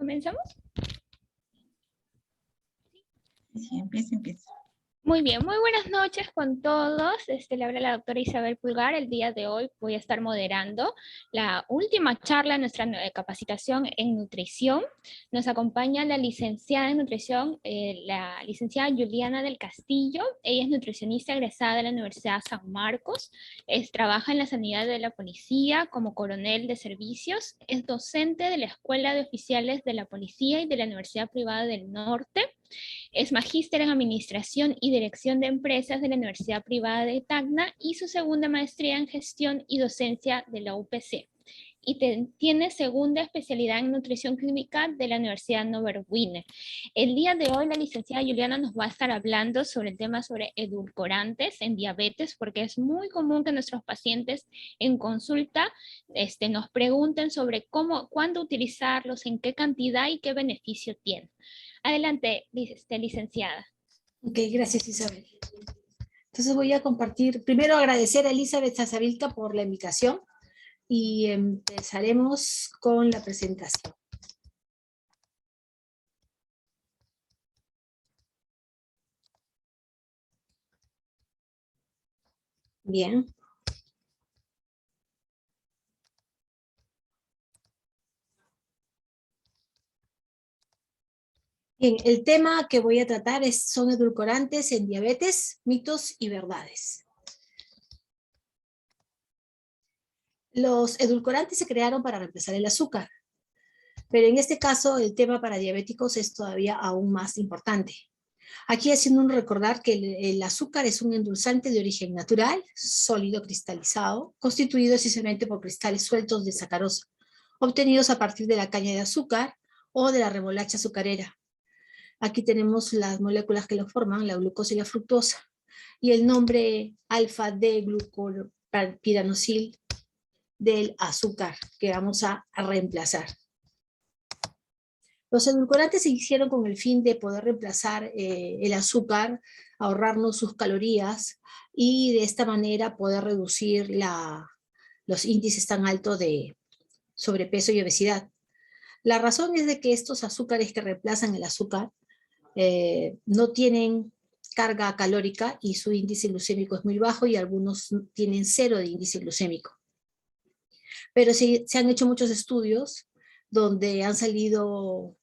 ¿Comenzamos? Sí, empieza. Muy bien, muy buenas noches con todos. Le habla la doctora Isabel Pulgar. El día de hoy voy a estar moderando la última charla de nuestra capacitación en nutrición. Nos acompaña la licenciada en nutrición, la licenciada Juliana del Castillo. Ella es nutricionista egresada de la Universidad San Marcos. Trabaja en la sanidad de la policía como coronel de servicios. Es docente de la Escuela de Oficiales de la Policía y de la Universidad Privada del Norte. Es magíster en Administración y Dirección de Empresas de la Universidad Privada de Tacna y su segunda maestría en Gestión y Docencia de la UPC. Y tiene segunda especialidad en Nutrición Clínica de la Universidad Norbert Wiener. El día de hoy la licenciada Juliana nos va a estar hablando sobre el tema sobre edulcorantes en diabetes, porque es muy común que nuestros pacientes en consulta nos pregunten sobre cuándo utilizarlos, en qué cantidad y qué beneficio tienen. Adelante, licenciada. Ok, gracias Isabel. Entonces voy a compartir, primero agradecer a Elizabeth Zazavilka por la invitación y empezaremos con la presentación. Bien. Bien, el tema que voy a tratar son edulcorantes en diabetes, mitos y verdades. Los edulcorantes se crearon para reemplazar el azúcar, pero en este caso el tema para diabéticos es todavía aún más importante. Aquí haciendo un recordar que el azúcar es un endulzante de origen natural, sólido cristalizado, constituido esencialmente por cristales sueltos de sacarosa, obtenidos a partir de la caña de azúcar o de la remolacha azucarera. Aquí tenemos las moléculas que lo forman, la glucosa y la fructosa, y el nombre alfa-D-glucopiranosil del azúcar que vamos a reemplazar. Los edulcorantes se hicieron con el fin de poder reemplazar el azúcar, ahorrarnos sus calorías y de esta manera poder reducir los índices tan altos de sobrepeso y obesidad. La razón es de que estos azúcares que reemplazan el azúcar no tienen carga calórica y su índice glucémico es muy bajo y algunos tienen 0 de índice glucémico. Pero se han hecho muchos estudios donde han salido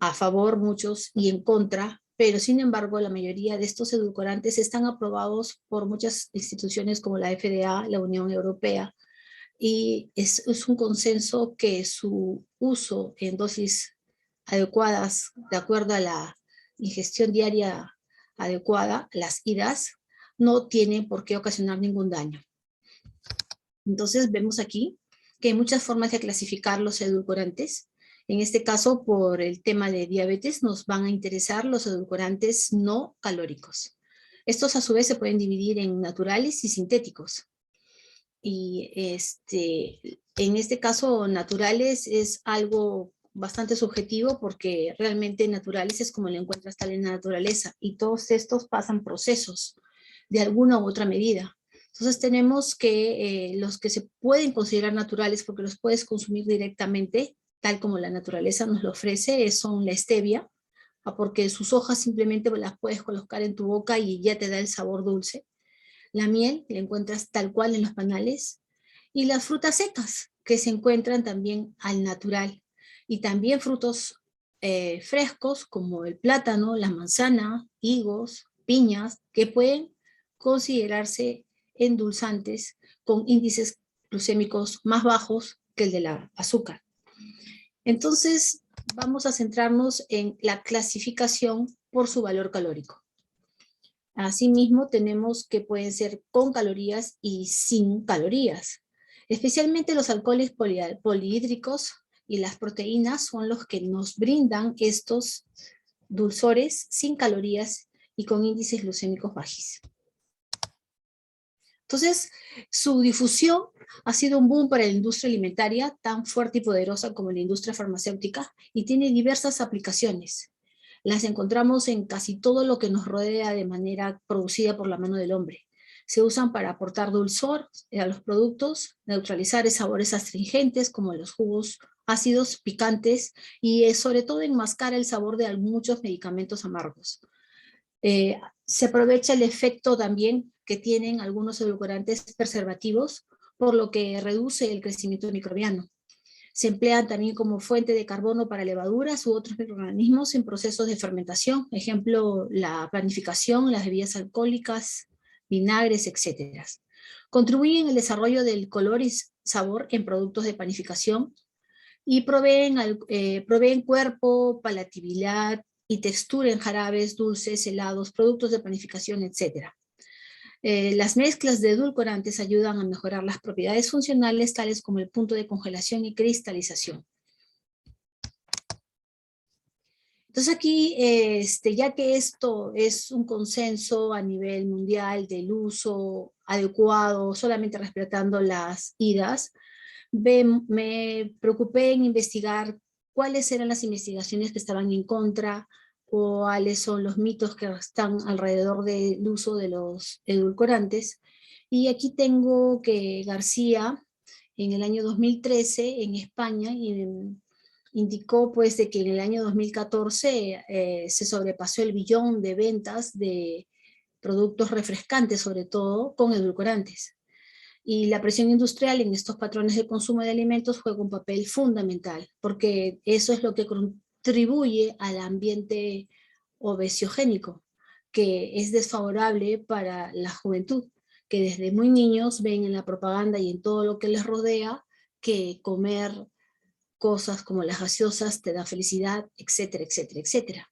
a favor muchos y en contra, pero sin embargo la mayoría de estos edulcorantes están aprobados por muchas instituciones como la FDA, la Unión Europea, y es un consenso que su uso en dosis adecuadas, de acuerdo a la ingestión diaria adecuada, las IDAs, no tienen por qué ocasionar ningún daño. Entonces vemos aquí que hay muchas formas de clasificar los edulcorantes. En este caso, por el tema de diabetes, nos van a interesar los edulcorantes no calóricos. Estos a su vez se pueden dividir en naturales y sintéticos. Y en este caso, naturales es algo bastante subjetivo porque realmente naturales es como lo encuentras tal en la naturaleza y todos estos pasan procesos de alguna u otra medida. Entonces tenemos que los que se pueden considerar naturales porque los puedes consumir directamente, tal como la naturaleza nos lo ofrece, son la stevia, porque sus hojas simplemente las puedes colocar en tu boca y ya te da el sabor dulce. La miel la encuentras tal cual en los panales, y las frutas secas, que se encuentran también al natural, y también frutos frescos como el plátano, la manzana, higos, piñas, que pueden considerarse endulzantes con índices glucémicos más bajos que el de la azúcar. Entonces, vamos a centrarnos en la clasificación por su valor calórico. Asimismo, tenemos que pueden ser con calorías y sin calorías. Especialmente los alcoholes polihídricos y las proteínas son los que nos brindan estos dulzores sin calorías y con índices glucémicos bajos. Entonces, su difusión ha sido un boom para la industria alimentaria, tan fuerte y poderosa como la industria farmacéutica, y tiene diversas aplicaciones. Las encontramos en casi todo lo que nos rodea de manera producida por la mano del hombre. Se usan para aportar dulzor a los productos, neutralizar sabores astringentes como los jugos ácidos, picantes, y sobre todo enmascara el sabor de muchos medicamentos amargos. Se aprovecha el efecto también que tienen algunos edulcorantes preservativos, por lo que reduce el crecimiento microbiano. Se emplean también como fuente de carbono para levaduras u otros microorganismos en procesos de fermentación, ejemplo, la panificación, las bebidas alcohólicas, vinagres, etc. Contribuyen al desarrollo del color y sabor en productos de panificación y proveen cuerpo, palatabilidad y textura en jarabes, dulces, helados, productos de panificación, etc. Las mezclas de edulcorantes ayudan a mejorar las propiedades funcionales tales como el punto de congelación y cristalización. Entonces aquí, ya que esto es un consenso a nivel mundial del uso adecuado, solamente respetando las IDAs, me preocupé en investigar cuáles eran las investigaciones que estaban en contra, cuáles son los mitos que están alrededor del uso de los edulcorantes. Y aquí tengo que García, en el año 2013, en España, indicó pues de que en el año 2014 se sobrepasó el billón de ventas de productos refrescantes, sobre todo con edulcorantes. Y la presión industrial en estos patrones de consumo de alimentos juega un papel fundamental, porque eso es lo que contribuye al ambiente obesiogénico, que es desfavorable para la juventud, que desde muy niños ven en la propaganda y en todo lo que les rodea que comer cosas como las gaseosas te da felicidad, etcétera, etcétera, etcétera.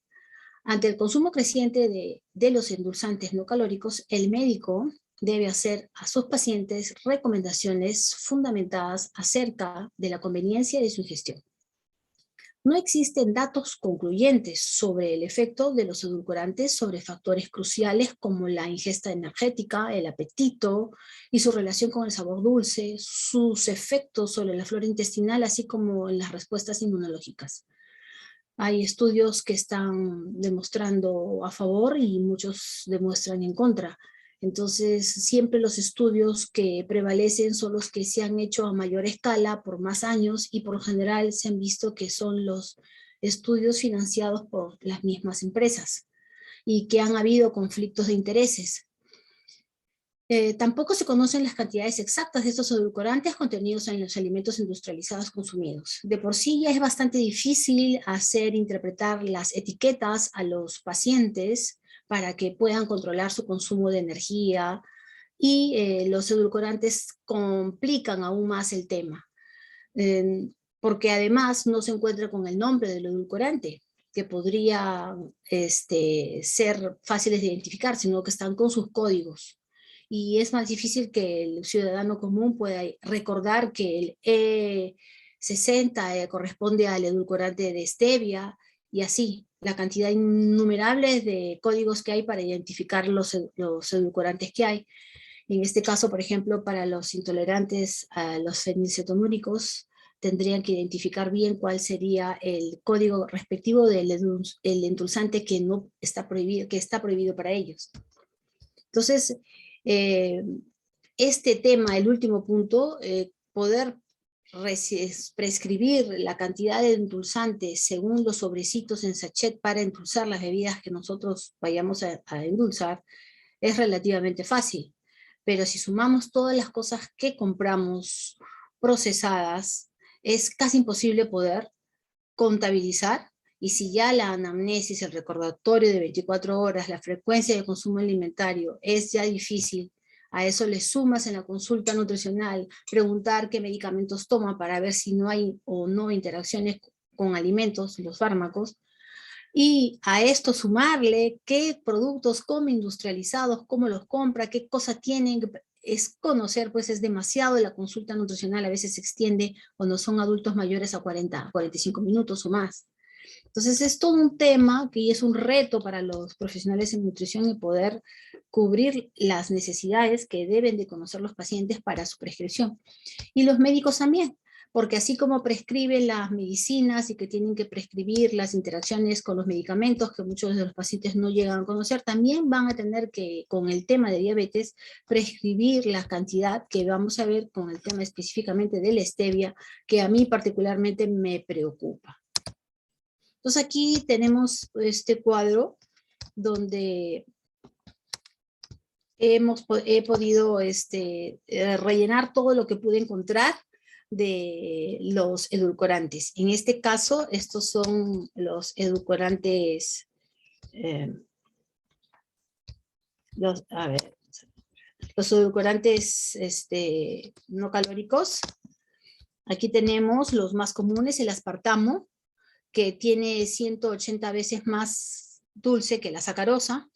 Ante el consumo creciente de los endulzantes no calóricos, el médico debe hacer a sus pacientes recomendaciones fundamentadas acerca de la conveniencia de su ingestión. No existen datos concluyentes sobre el efecto de los edulcorantes sobre factores cruciales como la ingesta energética, el apetito y su relación con el sabor dulce, sus efectos sobre la flora intestinal, así como en las respuestas inmunológicas. Hay estudios que están demostrando a favor y muchos demuestran en contra. Entonces, siempre los estudios que prevalecen son los que se han hecho a mayor escala por más años y por lo general se han visto que son los estudios financiados por las mismas empresas y que han habido conflictos de intereses. Tampoco se conocen las cantidades exactas de estos edulcorantes contenidos en los alimentos industrializados consumidos. De por sí ya es bastante difícil interpretar las etiquetas a los pacientes para que puedan controlar su consumo de energía, y los edulcorantes complican aún más el tema, porque además no se encuentra con el nombre del edulcorante, que podría ser fáciles de identificar, sino que están con sus códigos. Y es más difícil que el ciudadano común pueda recordar que el E60 corresponde al edulcorante de stevia, y así, la cantidad innumerable de códigos que hay para identificar los edulcorantes que hay. En este caso, por ejemplo, para los intolerantes a los fenilcetonúricos, tendrían que identificar bien cuál sería el código respectivo del endulzante que no está prohibido, que está prohibido para ellos. Entonces, este tema, el último punto, poder prescribir la cantidad de endulzantes según los sobrecitos en sachet para endulzar las bebidas que nosotros vayamos a endulzar, es relativamente fácil. Pero si sumamos todas las cosas que compramos procesadas, es casi imposible poder contabilizar. Y si ya la anamnesis, el recordatorio de 24 horas, la frecuencia de consumo alimentario es ya difícil, a eso le sumas en la consulta nutricional, preguntar qué medicamentos toma para ver si no hay o no interacciones con alimentos, los fármacos, y a esto sumarle qué productos come industrializados, cómo los compra, qué cosas tienen, es conocer, pues es demasiado. La consulta nutricional a veces se extiende cuando son adultos mayores a 45 minutos o más. Entonces es todo un tema que es un reto para los profesionales en nutrición y poder cubrir las necesidades que deben de conocer los pacientes para su prescripción. Y los médicos también, porque así como prescriben las medicinas y que tienen que prescribir las interacciones con los medicamentos que muchos de los pacientes no llegan a conocer, también van a tener que, con el tema de diabetes, prescribir la cantidad que vamos a ver con el tema específicamente de la stevia, que a mí particularmente me preocupa. Entonces aquí tenemos este cuadro donde he podido rellenar todo lo que pude encontrar de los edulcorantes. En este caso, estos son los edulcorantes, los edulcorantes no calóricos. Aquí tenemos los más comunes, el aspartamo, que tiene 180 veces más dulce que la sacarosa,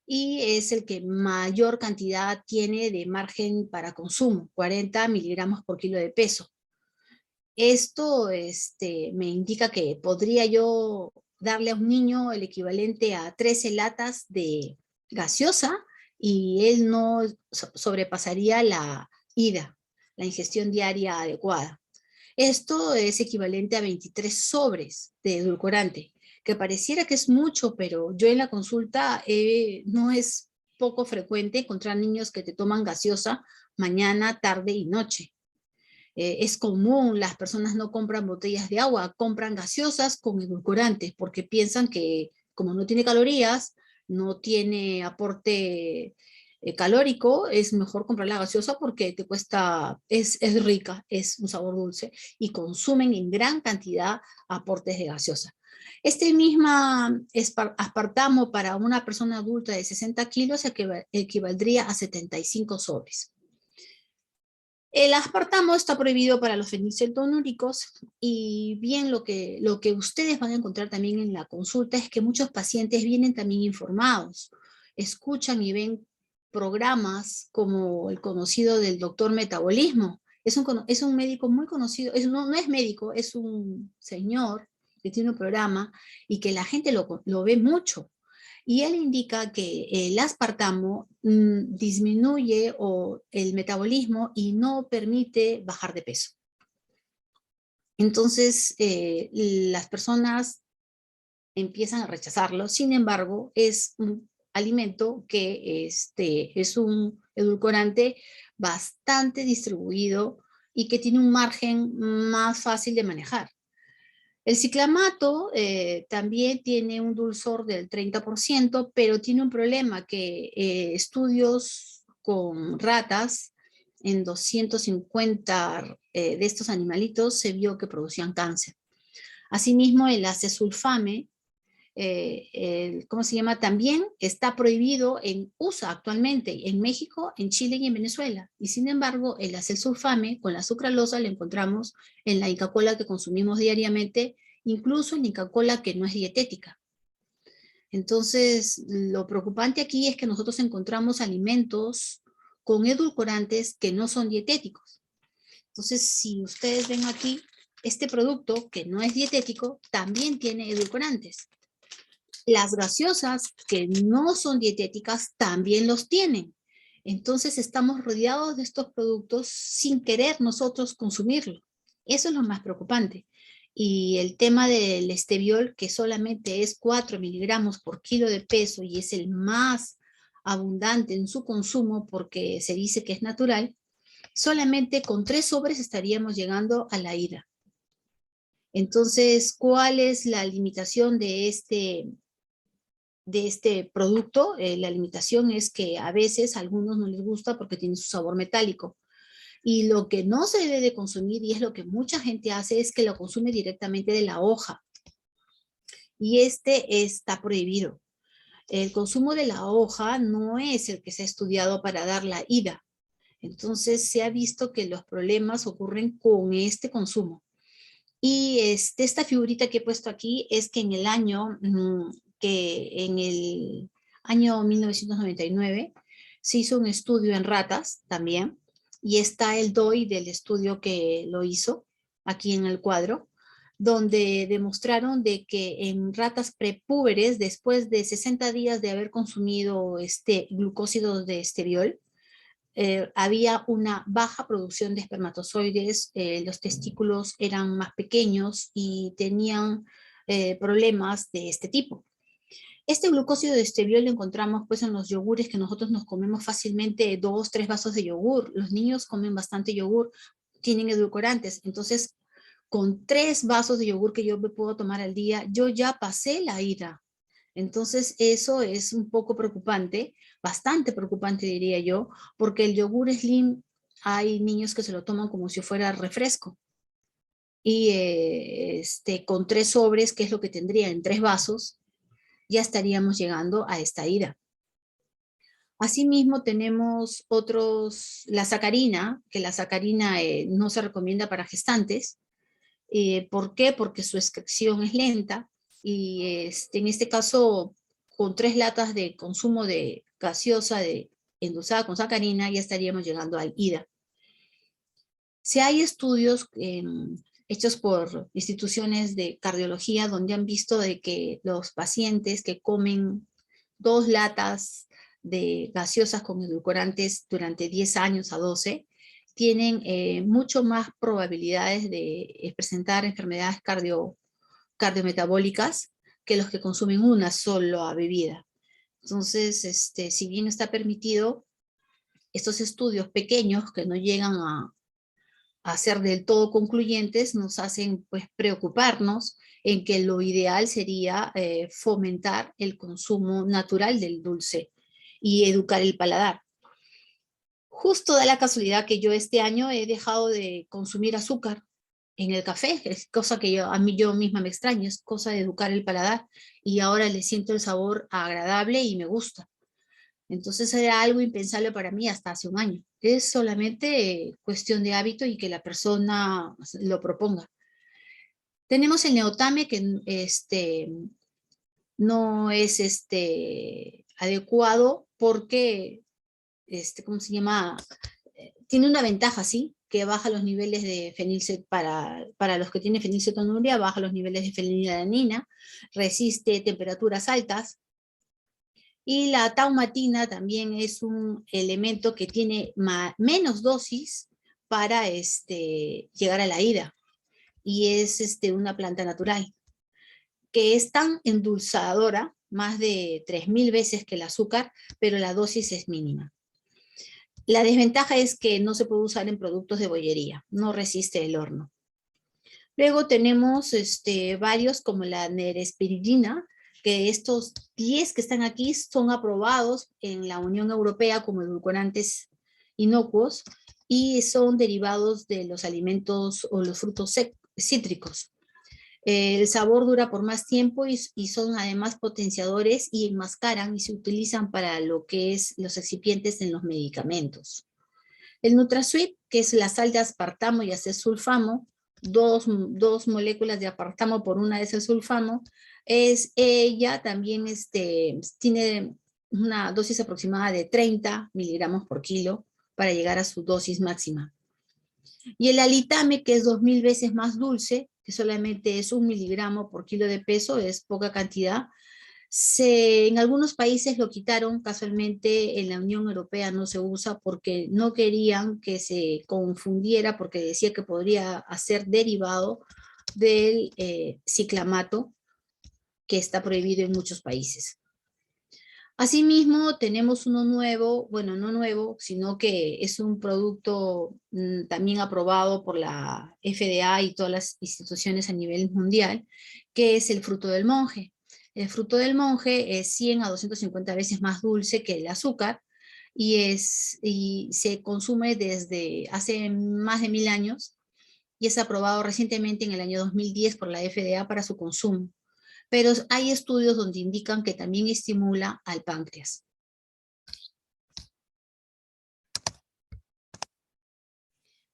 y es el que mayor cantidad tiene de margen para consumo, 40 miligramos por kilo de peso. Esto me indica que podría yo darle a un niño el equivalente a 13 latas de gaseosa y él no sobrepasaría la IDA, la ingestión diaria adecuada. Esto es equivalente a 23 sobres de edulcorante, que pareciera que es mucho, pero yo en la consulta no es poco frecuente encontrar niños que te toman gaseosa mañana, tarde y noche. Es común, las personas no compran botellas de agua, compran gaseosas con edulcorantes, porque piensan que como no tiene calorías, no tiene aporte calórico, es mejor comprar la gaseosa porque te cuesta, es rica, es un sabor dulce, y consumen en gran cantidad aportes de gaseosa. Este mismo aspartamo para una persona adulta de 60 kilos equivaldría a 75 sobres. El aspartamo está prohibido para los fenilcetonúricos, y bien lo que ustedes van a encontrar también en la consulta es que muchos pacientes vienen también informados, escuchan y ven programas como el conocido del doctor Metabolismo. Es un médico muy conocido, no es médico, es un señor que tiene un programa y que la gente lo ve mucho. Y él indica que el aspartamo disminuye el metabolismo y no permite bajar de peso. Entonces, las personas empiezan a rechazarlo. Sin embargo, es un alimento que es un edulcorante bastante distribuido y que tiene un margen más fácil de manejar. El ciclamato también tiene un dulzor del 30%, pero tiene un problema que estudios con ratas en 250 de estos animalitos se vio que producían cáncer. Asimismo, el acesulfame, ¿cómo se llama? También está prohibido en USA actualmente, en México, en Chile y en Venezuela. Y sin embargo, el acesulfame con la sucralosa lo encontramos en la Inca Kola que consumimos diariamente, incluso en la Inca Kola que no es dietética. Entonces, lo preocupante aquí es que nosotros encontramos alimentos con edulcorantes que no son dietéticos. Entonces, si ustedes ven aquí, este producto que no es dietético también tiene edulcorantes. Las gaseosas que no son dietéticas también los tienen. Entonces estamos rodeados de estos productos sin querer nosotros consumirlo. Eso es lo más preocupante. Y el tema del esteviol, que solamente es 4 miligramos por kilo de peso y es el más abundante en su consumo porque se dice que es natural, solamente con 3 sobres estaríamos llegando a la IDA. Entonces, ¿cuál es la limitación de este producto? La limitación es que a veces a algunos no les gusta porque tiene su sabor metálico. Y lo que no se debe de consumir, y es lo que mucha gente hace, es que lo consume directamente de la hoja. Y está prohibido. El consumo de la hoja no es el que se ha estudiado para dar la IDA. Entonces se ha visto que los problemas ocurren con este consumo. Y esta figurita que he puesto aquí es que en el año 1999 se hizo un estudio en ratas también, y está el DOI del estudio que lo hizo aquí en el cuadro, donde demostraron de que en ratas prepúberes, después de 60 días de haber consumido glucósidos de esteviol, había una baja producción de espermatozoides, los testículos eran más pequeños y tenían problemas de este tipo. Este glucósido de esteviol lo encontramos pues en los yogures que nosotros nos comemos fácilmente 2, 3 vasos de yogur. Los niños comen bastante yogur, tienen edulcorantes. Entonces, con 3 vasos de yogur que yo me puedo tomar al día, yo ya pasé la ida. Entonces, eso es un poco preocupante, bastante preocupante diría yo, porque el yogur Slim, hay niños que se lo toman como si fuera refresco. Y con 3 sobres, que es lo que tendría en 3 vasos, ya estaríamos llegando a esta ida. Asimismo tenemos otros, la sacarina, que la sacarina no se recomienda para gestantes. ¿Por qué? Porque su excreción es lenta y en este caso con 3 latas de consumo de gaseosa endulzada con sacarina ya estaríamos llegando al IDA. Si hay estudios hechos por instituciones de cardiología donde han visto de que los pacientes que comen 2 latas de gaseosas con edulcorantes durante 10 años a 12 tienen mucho más probabilidades de presentar enfermedades cardiometabólicas que los que consumen una sola bebida. Entonces, si bien está permitido, estos estudios pequeños que no llegan a ser del todo concluyentes nos hacen pues preocuparnos en que lo ideal sería fomentar el consumo natural del dulce y educar el paladar. Justo da la casualidad que yo este año he dejado de consumir azúcar en el café, es cosa que a mí yo misma me extraño, es cosa de educar el paladar y ahora le siento el sabor agradable y me gusta. Entonces era algo impensable para mí hasta hace un año. Es solamente cuestión de hábito y que la persona lo proponga. Tenemos el neotame que no es adecuado porque, ¿cómo se llama? Tiene una ventaja, ¿sí? Que baja los niveles de para los que tienen fenilcetonuria, baja los niveles de fenilalanina, resiste temperaturas altas. Y la taumatina también es un elemento que tiene menos dosis para llegar a la ida. Y es una planta natural, que es tan endulzadora, más de 3000 veces que el azúcar, pero la dosis es mínima. La desventaja es que no se puede usar en productos de bollería, no resiste el horno. Luego tenemos varios como la nerespiridina, que estos 10 que están aquí son aprobados en la Unión Europea como edulcorantes inocuos y son derivados de los alimentos o los frutos cítricos. El sabor dura por más tiempo y son además potenciadores y enmascaran y se utilizan para lo que es los excipientes en los medicamentos. El NutraSweet, que es la sal de aspartamo y acesulfamo, dos moléculas de aspartamo por una de acesulfamo, ella también tiene una dosis aproximada de 30 miligramos por kilo para llegar a su dosis máxima. Y el alitame, que es 2000 veces más dulce, que solamente es 1 miligramo por kilo de peso, es poca cantidad. En algunos países lo quitaron, casualmente en la Unión Europea no se usa porque no querían que se confundiera, porque decía que podría hacer derivado del ciclamato, que está prohibido en muchos países. Asimismo, tenemos uno nuevo, bueno, no nuevo, sino que es un producto también aprobado por la FDA y todas las instituciones a nivel mundial, que es el fruto del monje. El fruto del monje es 100 a 250 veces más dulce que el azúcar y se consume desde hace más de 1000 años y es aprobado recientemente en el año 2010 por la FDA para su consumo. Pero hay estudios donde indican que también estimula al páncreas.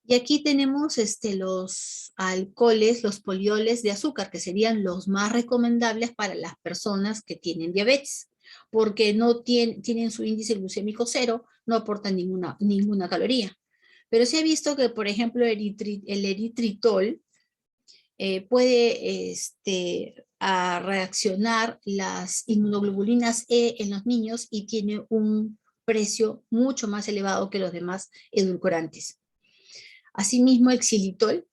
Y aquí tenemos los alcoholes, los polioles de azúcar, que serían los más recomendables para las personas que tienen diabetes, porque no tienen su índice glucémico cero, no aportan ninguna caloría. Pero se ha visto que, por ejemplo, el eritritol puede a reaccionar las inmunoglobulinas E en los niños y tiene un precio mucho más elevado que los demás edulcorantes. Asimismo, el xilitol,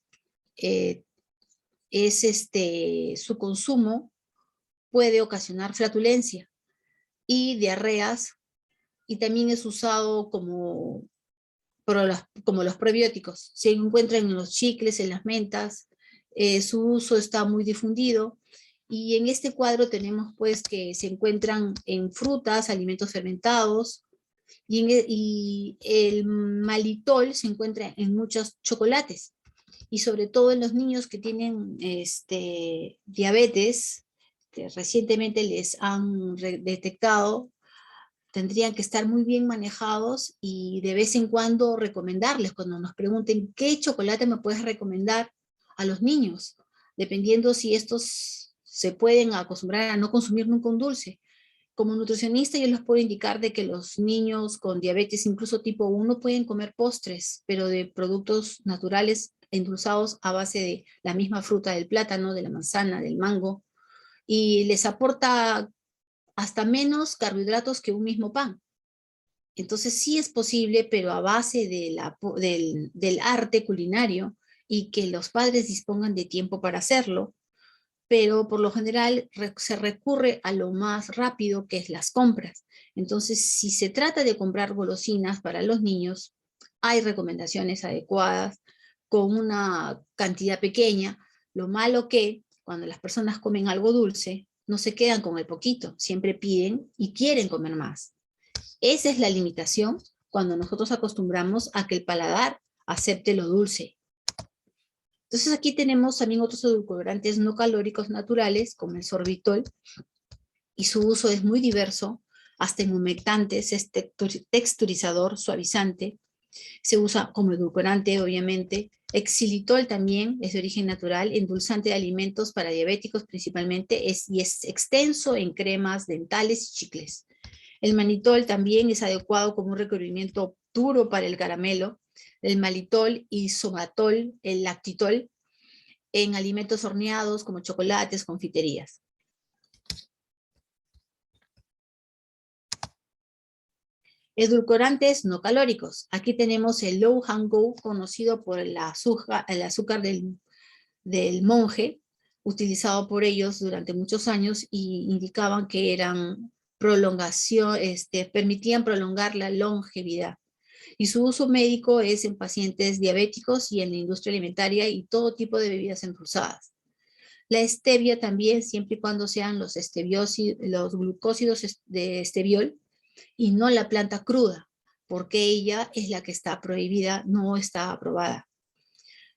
su consumo puede ocasionar flatulencia y diarreas, y también es usado como los probióticos. Se encuentran en los chicles, en las mentas, su uso está muy difundido, y en este cuadro tenemos pues que se encuentran en frutas, alimentos fermentados, y el malitol se encuentra en muchos chocolates, y sobre todo en los niños que tienen diabetes, que recientemente les han detectado, tendrían que estar muy bien manejados, y de vez en cuando recomendarles, cuando nos pregunten qué chocolate me puedes recomendar a los niños, dependiendo si estos se pueden acostumbrar a no consumir nunca un dulce. Como nutricionista yo les puedo indicar de que los niños con diabetes, incluso tipo 1, pueden comer postres, pero de productos naturales endulzados a base de la misma fruta del plátano, de la manzana, del mango, y les aporta hasta menos carbohidratos que un mismo pan. Entonces sí es posible, pero a base del arte culinario, y que los padres dispongan de tiempo para hacerlo, pero por lo general se recurre a lo más rápido, que es las compras. Entonces, si se trata de comprar golosinas para los niños, hay recomendaciones adecuadas con una cantidad pequeña. Lo malo que cuando las personas comen algo dulce, no se quedan con el poquito, siempre piden y quieren comer más. Esa es la limitación cuando nosotros acostumbramos a que el paladar acepte lo dulce. Entonces aquí tenemos también otros edulcorantes no calóricos naturales, como el sorbitol, y su uso es muy diverso, hasta en humectantes, es texturizador, suavizante, se usa como edulcorante, obviamente. Xilitol también es de origen natural, endulzante de alimentos para diabéticos principalmente, y es extenso en cremas dentales y chicles. El manitol también es adecuado como un recubrimiento duro para el caramelo. El malitol y somatol, el lactitol, en alimentos horneados como chocolates, confiterías. Edulcorantes no calóricos. Aquí tenemos el low hang go, conocido por el azúcar del monje, utilizado por ellos durante muchos años, y indicaban que eran permitían prolongar la longevidad. Y su uso médico es en pacientes diabéticos y en la industria alimentaria y todo tipo de bebidas endulzadas. La stevia también, siempre y cuando sean los glucósidos de steviol, y no la planta cruda, porque ella es la que está prohibida, no está aprobada.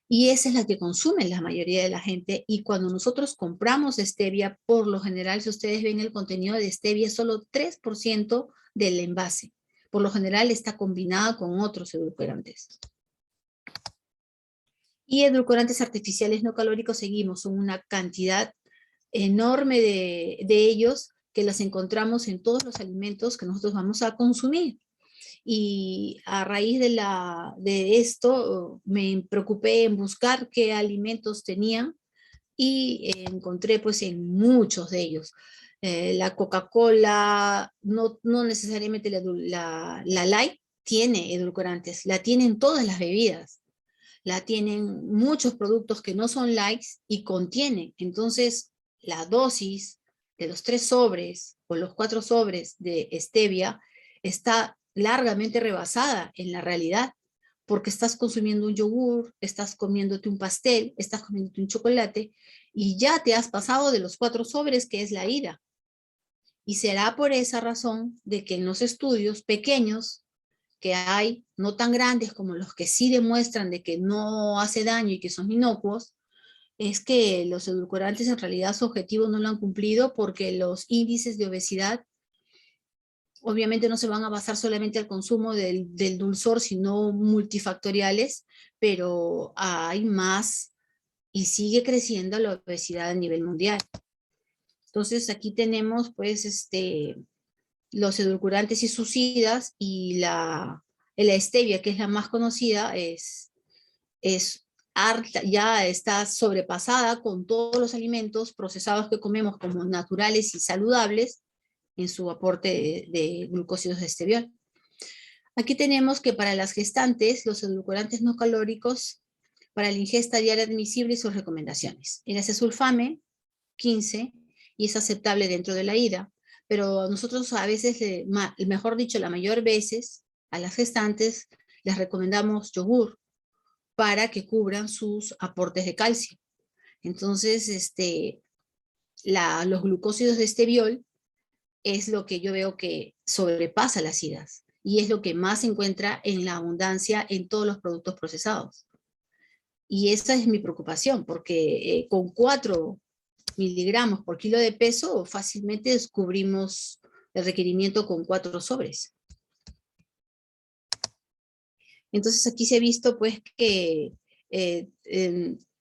Y esa es la que consume la mayoría de la gente, y cuando nosotros compramos stevia, por lo general, si ustedes ven el contenido de stevia, es solo 3% del envase. Por lo general está combinada con otros edulcorantes. Y edulcorantes artificiales no calóricos seguimos, son una cantidad enorme de ellos, que las encontramos en todos los alimentos que nosotros vamos a consumir. Y a raíz de esto me preocupé en buscar qué alimentos tenían, y encontré pues en muchos de ellos. La Coca-Cola, no necesariamente la Light tiene edulcorantes, la tienen todas las bebidas, la tienen muchos productos que no son lights y contienen. Entonces, la dosis de los 3 sobres o los 4 sobres de stevia está largamente rebasada en la realidad, porque estás consumiendo un yogur, estás comiéndote un pastel, estás comiéndote un chocolate, y ya te has pasado de los 4 sobres, que es la ida. Y será por esa razón de que en los estudios pequeños que hay, no tan grandes como los que sí demuestran de que no hace daño y que son inocuos, es que los edulcorantes en realidad su objetivo no lo han cumplido, porque los índices de obesidad obviamente no se van a basar solamente al consumo del dulzor, sino multifactoriales, pero hay más y sigue creciendo la obesidad a nivel mundial. Entonces aquí tenemos pues los edulcorantes y suicidas, y la stevia, que es la más conocida, es harta, ya está sobrepasada con todos los alimentos procesados que comemos como naturales y saludables en su aporte de glucósidos de steviol. Aquí tenemos que para las gestantes, los edulcorantes no calóricos para la ingesta diaria admisible y sus recomendaciones. El acesulfame, 15, y es aceptable dentro de la IDA, pero nosotros a veces, mejor dicho, la mayor veces, a las gestantes les recomendamos yogur para que cubran sus aportes de calcio. Entonces, los glucósidos de esteviol es lo que yo veo que sobrepasa las IDAs y es lo que más se encuentra en la abundancia en todos los productos procesados. Y esa es mi preocupación, porque con 4 miligramos por kilo de peso fácilmente descubrimos el requerimiento con 4 sobres. Entonces aquí se ha visto pues que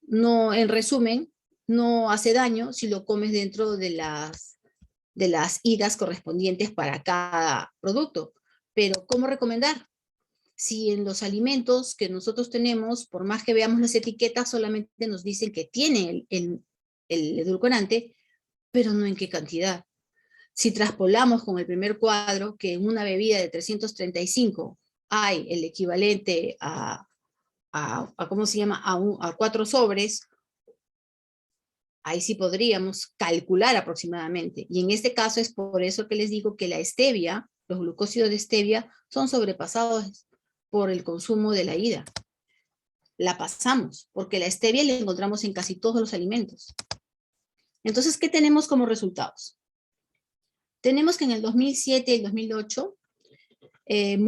no, en resumen, no hace daño si lo comes dentro de las IDAs correspondientes para cada producto. Pero ¿cómo recomendar? Si en los alimentos que nosotros tenemos, por más que veamos las etiquetas, solamente nos dicen que tiene el edulcorante, pero no en qué cantidad. Si traspolamos con el primer cuadro, que en una bebida de 335 hay el equivalente a ¿cómo se llama? A 4 sobres, ahí sí podríamos calcular aproximadamente. Y en este caso es por eso que les digo que la stevia, los glucósidos de stevia, son sobrepasados por el consumo de la IDA. La pasamos, porque la stevia la encontramos en casi todos los alimentos. Entonces, ¿qué tenemos como resultados? Tenemos que en el 2007 y el 2008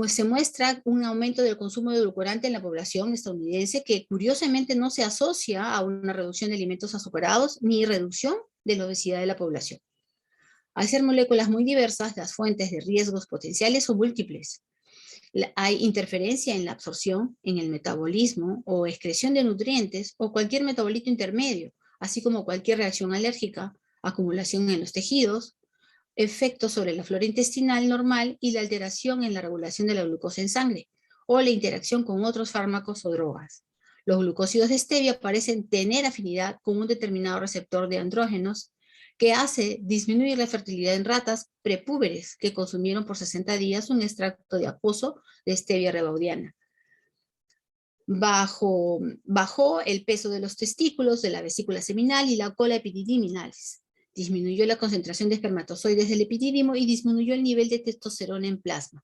se muestra un aumento del consumo de edulcorante en la población estadounidense que curiosamente no se asocia a una reducción de alimentos azucarados ni reducción de la obesidad de la población. Al ser moléculas muy diversas, las fuentes de riesgos potenciales son múltiples. Hay interferencia en la absorción, en el metabolismo o excreción de nutrientes o cualquier metabolito intermedio, así como cualquier reacción alérgica, acumulación en los tejidos, efectos sobre la flora intestinal normal y la alteración en la regulación de la glucosa en sangre, o la interacción con otros fármacos o drogas. Los glucósidos de stevia parecen tener afinidad con un determinado receptor de andrógenos que hace disminuir la fertilidad en ratas prepúberes que consumieron por 60 días un extracto de acuoso de stevia rebaudiana. Bajó el peso de los testículos, de la vesícula seminal y la cola epididiminales. Disminuyó la concentración de espermatozoides del epidídimo y disminuyó el nivel de testosterona en plasma.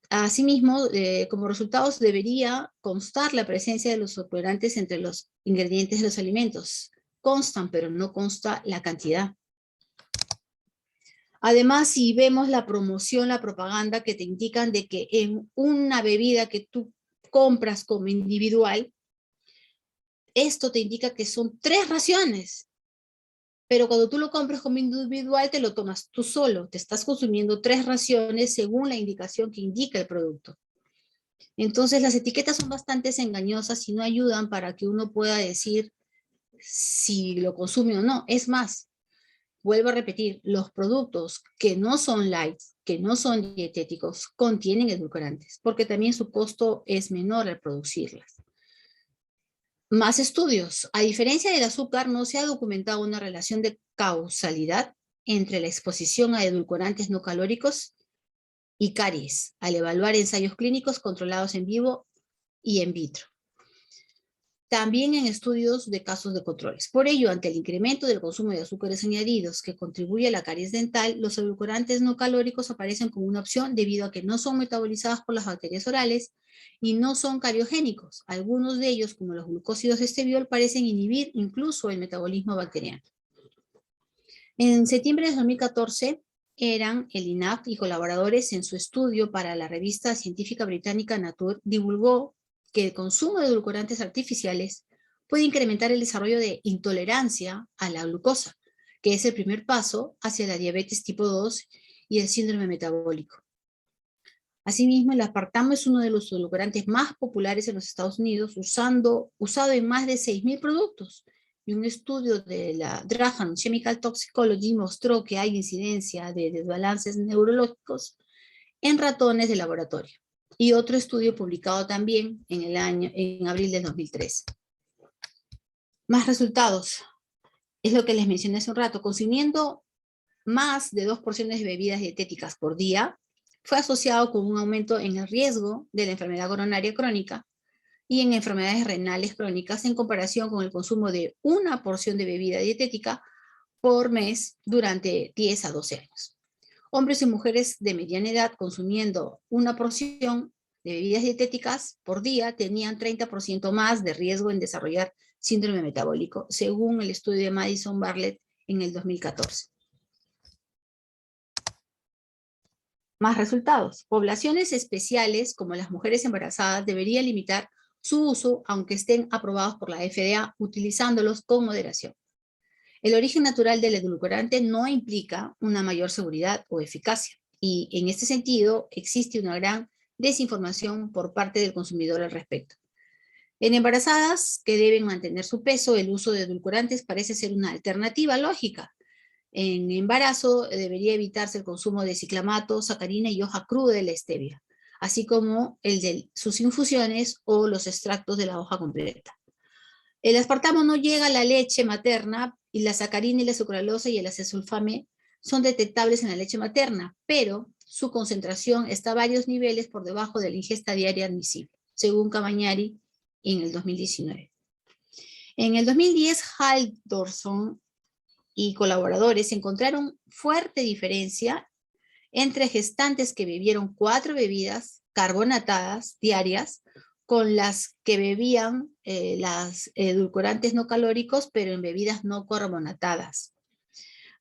Asimismo, como resultados debería constar la presencia de los edulcorantes entre los ingredientes de los alimentos. Constan, pero no consta la cantidad. Además, si vemos la promoción, la propaganda que te indican de que en una bebida que tú compras como individual, esto te indica que son 3 raciones. Pero cuando tú lo compras como individual, te lo tomas tú solo. Te estás consumiendo 3 raciones según la indicación que indica el producto. Entonces, las etiquetas son bastante engañosas y no ayudan para que uno pueda decir si lo consume o no. Es más, vuelvo a repetir, los productos que no son light, que no son dietéticos, contienen edulcorantes, porque también su costo es menor al producirlas. Más estudios. A diferencia del azúcar, no se ha documentado una relación de causalidad entre la exposición a edulcorantes no calóricos y caries, al evaluar ensayos clínicos controlados en vivo y en vitro. También en estudios de casos de controles. Por ello, ante el incremento del consumo de azúcares añadidos que contribuye a la caries dental, los edulcorantes no calóricos aparecen como una opción debido a que no son metabolizados por las bacterias orales y no son cariogénicos. Algunos de ellos, como los glucósidos de esteviol, parecen inhibir incluso el metabolismo bacteriano. En septiembre de 2014, el INAF y colaboradores en su estudio para la revista científica británica Nature divulgó que el consumo de edulcorantes artificiales puede incrementar el desarrollo de intolerancia a la glucosa, que es el primer paso hacia la diabetes tipo 2 y el síndrome metabólico. Asimismo, el aspartamo es uno de los edulcorantes más populares en los Estados Unidos, usado en más de 6.000 productos. Y un estudio de la Drahan Chemical Toxicology mostró que hay incidencia de desbalances neurológicos en ratones de laboratorio. Y otro estudio publicado también en abril de 2013. Más resultados. Es lo que les mencioné hace un rato. Consumiendo más de 2 porciones de bebidas dietéticas por día, fue asociado con un aumento en el riesgo de la enfermedad coronaria crónica y en enfermedades renales crónicas en comparación con el consumo de una porción de bebida dietética por mes durante 10 a 12 años. Hombres y mujeres de mediana edad consumiendo una porción de bebidas dietéticas por día tenían 30% más de riesgo en desarrollar síndrome metabólico, según el estudio de Madison Bartlett en el 2014. Más resultados. Poblaciones especiales, como las mujeres embarazadas, deberían limitar su uso, aunque estén aprobados por la FDA, utilizándolos con moderación. El origen natural del edulcorante no implica una mayor seguridad o eficacia, y en este sentido existe una gran desinformación por parte del consumidor al respecto. En embarazadas que deben mantener su peso, el uso de edulcorantes parece ser una alternativa lógica. En embarazo debería evitarse el consumo de ciclamato, sacarina y hoja cruda de la stevia, así como el de sus infusiones o los extractos de la hoja completa. El aspartamo no llega a la leche materna y la sacarina y la sucralosa y el acesulfame son detectables en la leche materna, pero su concentración está a varios niveles por debajo de la ingesta diaria admisible, según Camañari en el 2019. En el 2010, Halldorson y colaboradores encontraron fuerte diferencia entre gestantes que bebieron 4 bebidas carbonatadas diarias con las que bebían las edulcorantes no calóricos, pero en bebidas no carbonatadas.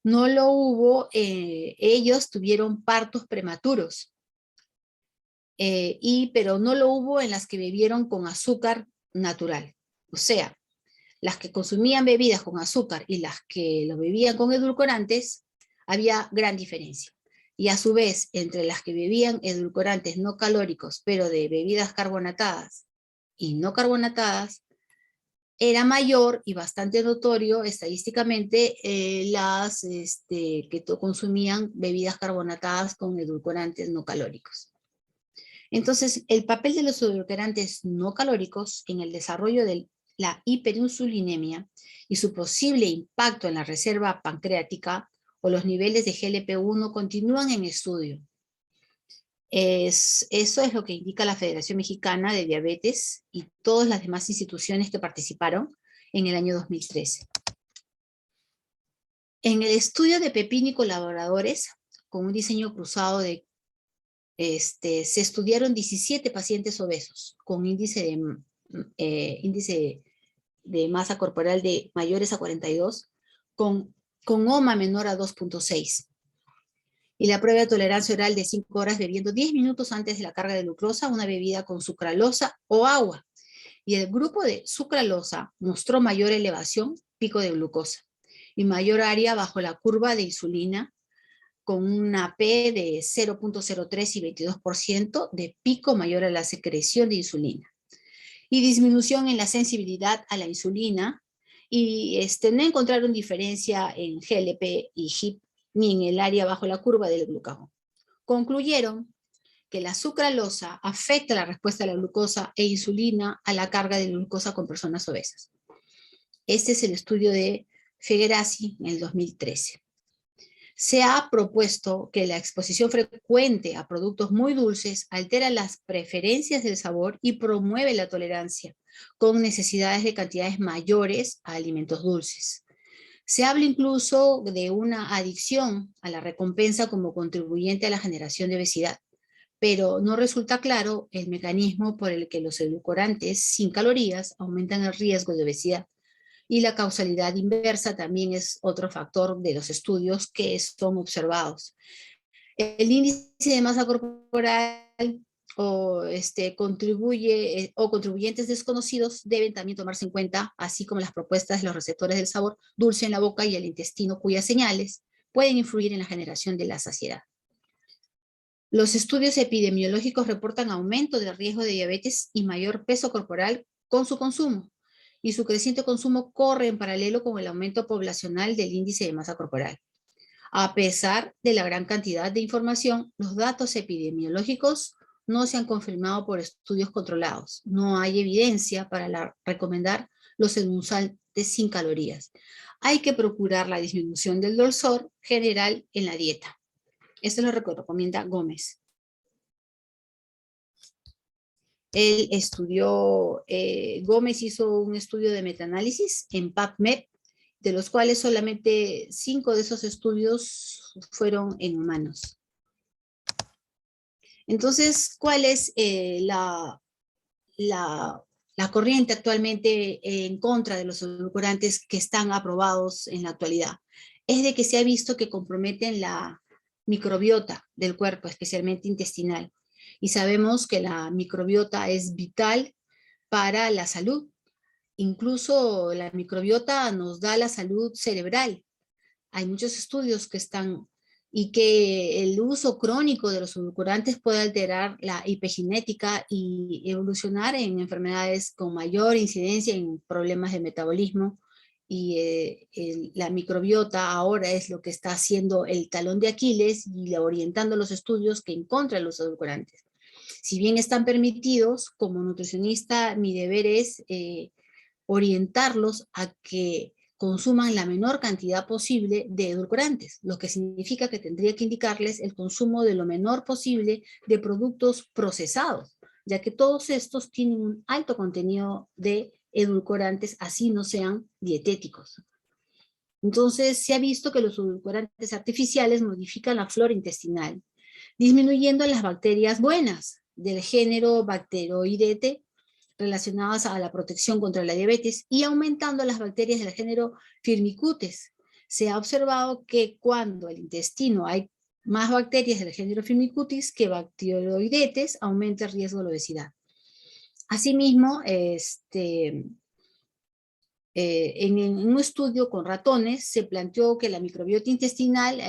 No lo hubo, ellos tuvieron partos prematuros, pero no lo hubo en las que bebieron con azúcar natural. O sea, las que consumían bebidas con azúcar y las que lo bebían con edulcorantes, había gran diferencia. Y a su vez, entre las que bebían edulcorantes no calóricos, pero de bebidas carbonatadas y no carbonatadas, era mayor y bastante notorio estadísticamente las que consumían bebidas carbonatadas con edulcorantes no calóricos. Entonces, el papel de los edulcorantes no calóricos en el desarrollo de la hiperinsulinemia y su posible impacto en la reserva pancreática o los niveles de GLP-1 continúan en estudio. Eso es lo que indica la Federación Mexicana de Diabetes y todas las demás instituciones que participaron en el año 2013. En el estudio de Pepín y colaboradores, con un diseño cruzado se estudiaron 17 pacientes obesos con índice de masa corporal de mayores a 42, con OMA menor a 2.6. Y la prueba de tolerancia oral de 5 horas bebiendo 10 minutos antes de la carga de glucosa, una bebida con sucralosa o agua. Y el grupo de sucralosa mostró mayor elevación, pico de glucosa, y mayor área bajo la curva de insulina, con una P de 0.03 y 22% de pico mayor a la secreción de insulina. Y disminución en la sensibilidad a la insulina, y no encontraron diferencia en GLP y GIP, ni en el área bajo la curva del glucagón. Concluyeron que la sucralosa afecta la respuesta a la glucosa e insulina a la carga de glucosa con personas obesas. Este es el estudio de Figuerazzi en el 2013. Se ha propuesto que la exposición frecuente a productos muy dulces altera las preferencias del sabor y promueve la tolerancia, con necesidades de cantidades mayores a alimentos dulces. Se habla incluso de una adicción a la recompensa como contribuyente a la generación de obesidad, pero no resulta claro el mecanismo por el que los edulcorantes sin calorías aumentan el riesgo de obesidad. Y la causalidad inversa también es otro factor de los estudios que son observados. El índice de masa corporal o contribuyentes desconocidos deben también tomarse en cuenta, así como las propuestas de los receptores del sabor dulce en la boca y el intestino, cuyas señales pueden influir en la generación de la saciedad. Los estudios epidemiológicos reportan aumento del riesgo de diabetes y mayor peso corporal con su consumo, y su creciente consumo corre en paralelo con el aumento poblacional del índice de masa corporal. A pesar de la gran cantidad de información, los datos epidemiológicos no se han confirmado por estudios controlados. No hay evidencia para recomendar los endulzantes sin calorías. Hay que procurar la disminución del dulzor general en la dieta. Esto lo recomienda Gómez. Él estudió, Gómez hizo un estudio de metaanálisis en PubMed, de los cuales solamente 5 de esos estudios fueron en humanos. Entonces, ¿cuál es la corriente actualmente en contra de los edulcorantes que están aprobados en la actualidad? Es de que se ha visto que comprometen la microbiota del cuerpo, especialmente intestinal. Y sabemos que la microbiota es vital para la salud. Incluso la microbiota nos da la salud cerebral. Hay muchos estudios que están y que el uso crónico de los edulcorantes puede alterar la epigenética y evolucionar en enfermedades con mayor incidencia en problemas de metabolismo. Y la microbiota ahora es lo que está haciendo el talón de Aquiles y orientando los estudios que en contra de los edulcorantes. Si bien están permitidos, como nutricionista mi deber es orientarlos a que consuman la menor cantidad posible de edulcorantes, lo que significa que tendría que indicarles el consumo de lo menor posible de productos procesados, ya que todos estos tienen un alto contenido de edulcorantes, así no sean dietéticos. Entonces, se ha visto que los edulcorantes artificiales modifican la flora intestinal, disminuyendo las bacterias buenas del género Bacteroidete, relacionadas a la protección contra la diabetes, y aumentando las bacterias del género Firmicutes. Se ha observado que cuando el intestino hay más bacterias del género Firmicutes que Bacteroidetes, aumenta el riesgo de obesidad. Asimismo, en un estudio con ratones se planteó que la microbiota intestinal,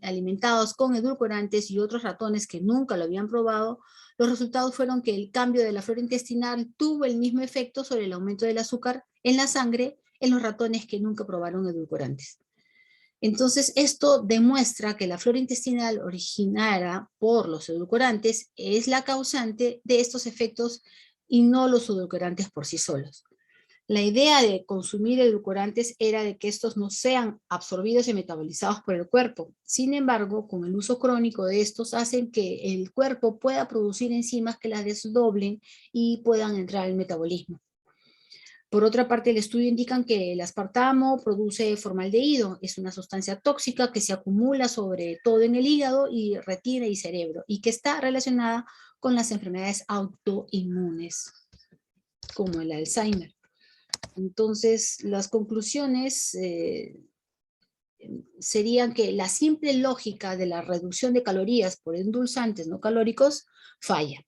alimentados con edulcorantes y otros ratones que nunca lo habían probado, los resultados fueron que el cambio de la flora intestinal tuvo el mismo efecto sobre el aumento del azúcar en la sangre en los ratones que nunca probaron edulcorantes. Entonces, esto demuestra que la flora intestinal originada por los edulcorantes es la causante de estos efectos y no los edulcorantes por sí solos. La idea de consumir edulcorantes era de que estos no sean absorbidos y metabolizados por el cuerpo. Sin embargo, con el uso crónico de estos hacen que el cuerpo pueda producir enzimas que las desdoblen y puedan entrar al metabolismo. Por otra parte, el estudio indica que el aspartamo produce formaldehído. Es una sustancia tóxica que se acumula sobre todo en el hígado y retina y cerebro y que está relacionada con las enfermedades autoinmunes, como el Alzheimer. Entonces, las conclusiones serían que la simple lógica de la reducción de calorías por endulzantes no calóricos falla,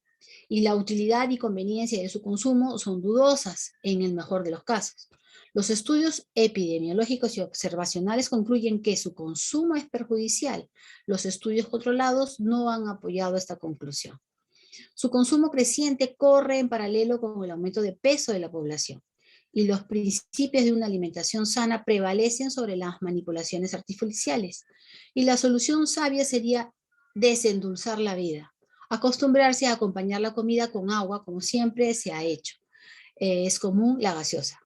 y la utilidad y conveniencia de su consumo son dudosas en el mejor de los casos. Los estudios epidemiológicos y observacionales concluyen que su consumo es perjudicial. Los estudios controlados no han apoyado esta conclusión. Su consumo creciente corre en paralelo con el aumento de peso de la población, y los principios de una alimentación sana prevalecen sobre las manipulaciones artificiales. Y la solución sabia sería desendulzar la vida, acostumbrarse a acompañar la comida con agua, como siempre se ha hecho. Es común la gaseosa.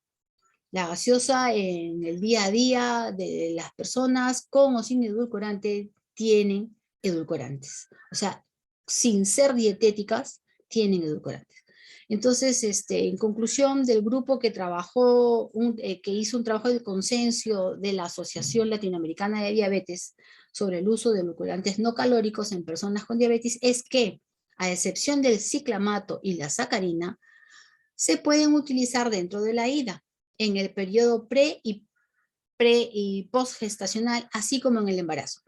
La gaseosa en el día a día de las personas, con o sin edulcorante, tienen edulcorantes. O sea, sin ser dietéticas, tienen edulcorantes. Entonces, en conclusión, del grupo que trabajó, que hizo un trabajo de consenso de la Asociación Latinoamericana de Diabetes sobre el uso de edulcorantes no calóricos en personas con diabetes, es que, a excepción del ciclamato y la sacarina, se pueden utilizar dentro de la IDA, en el periodo pre y postgestacional, así como en el embarazo.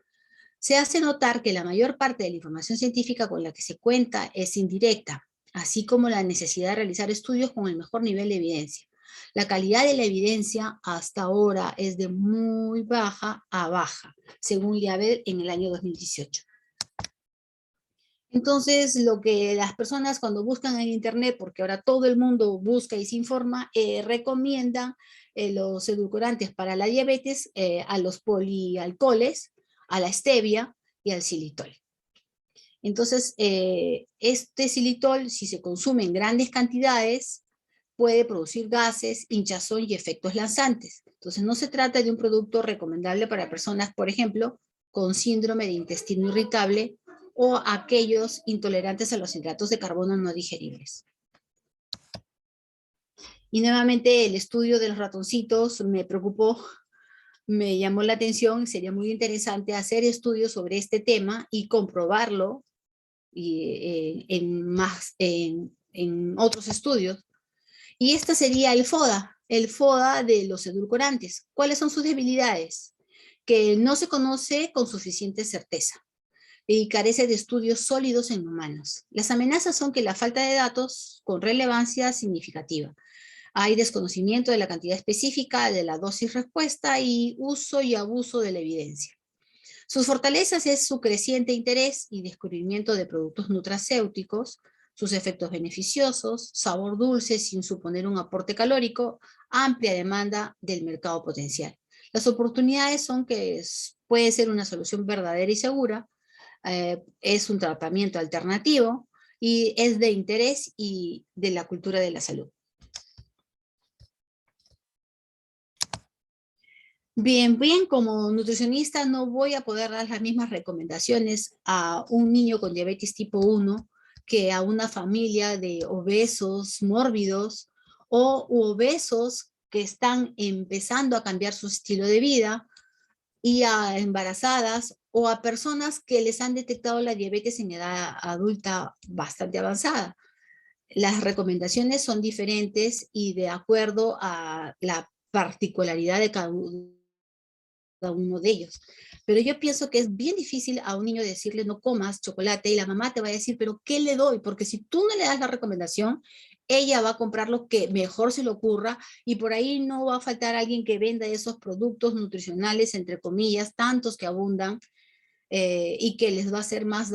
Se hace notar que la mayor parte de la información científica con la que se cuenta es indirecta, así como la necesidad de realizar estudios con el mejor nivel de evidencia. La calidad de la evidencia hasta ahora es de muy baja a baja, según Liavel en el año 2018. Entonces, lo que las personas cuando buscan en internet, porque ahora todo el mundo busca y se informa, recomiendan los edulcorantes para la diabetes, a los polialcoholes, a la stevia y al xilitol. Entonces, este xilitol, si se consume en grandes cantidades, puede producir gases, hinchazón y efectos laxantes. Entonces, no se trata de un producto recomendable para personas, por ejemplo, con síndrome de intestino irritable o aquellos intolerantes a los hidratos de carbono no digeribles. Y nuevamente el estudio de los ratoncitos me preocupó, me llamó la atención. Sería muy interesante hacer estudios sobre este tema y comprobarlo en otros estudios. Y este sería el FODA de los edulcorantes. ¿Cuáles son sus debilidades? Que no se conoce con suficiente certeza y carece de estudios sólidos en humanos. Las amenazas son que la falta de datos con relevancia significativa. Hay desconocimiento de la cantidad específica de la dosis respuesta y uso y abuso de la evidencia. Sus fortalezas es su creciente interés y descubrimiento de productos nutracéuticos, sus efectos beneficiosos, sabor dulce sin suponer un aporte calórico, amplia demanda del mercado potencial. Las oportunidades son que puede ser una solución verdadera y segura, es un tratamiento alternativo y es de interés y de la cultura de la salud. Bien, como nutricionista no voy a poder dar las mismas recomendaciones a un niño con diabetes tipo 1 que a una familia de obesos mórbidos o obesos que están empezando a cambiar su estilo de vida, y a embarazadas o a personas que les han detectado la diabetes en edad adulta bastante avanzada. Las recomendaciones son diferentes y de acuerdo a la particularidad de cada uno de ellos. Pero yo pienso que es bien difícil a un niño decirle no comas chocolate y la mamá te va a decir, pero ¿qué le doy? Porque si tú no le das la recomendación, ella va a comprar lo que mejor se le ocurra y por ahí no va a faltar alguien que venda esos productos nutricionales, entre comillas, tantos que abundan y que les va a hacer más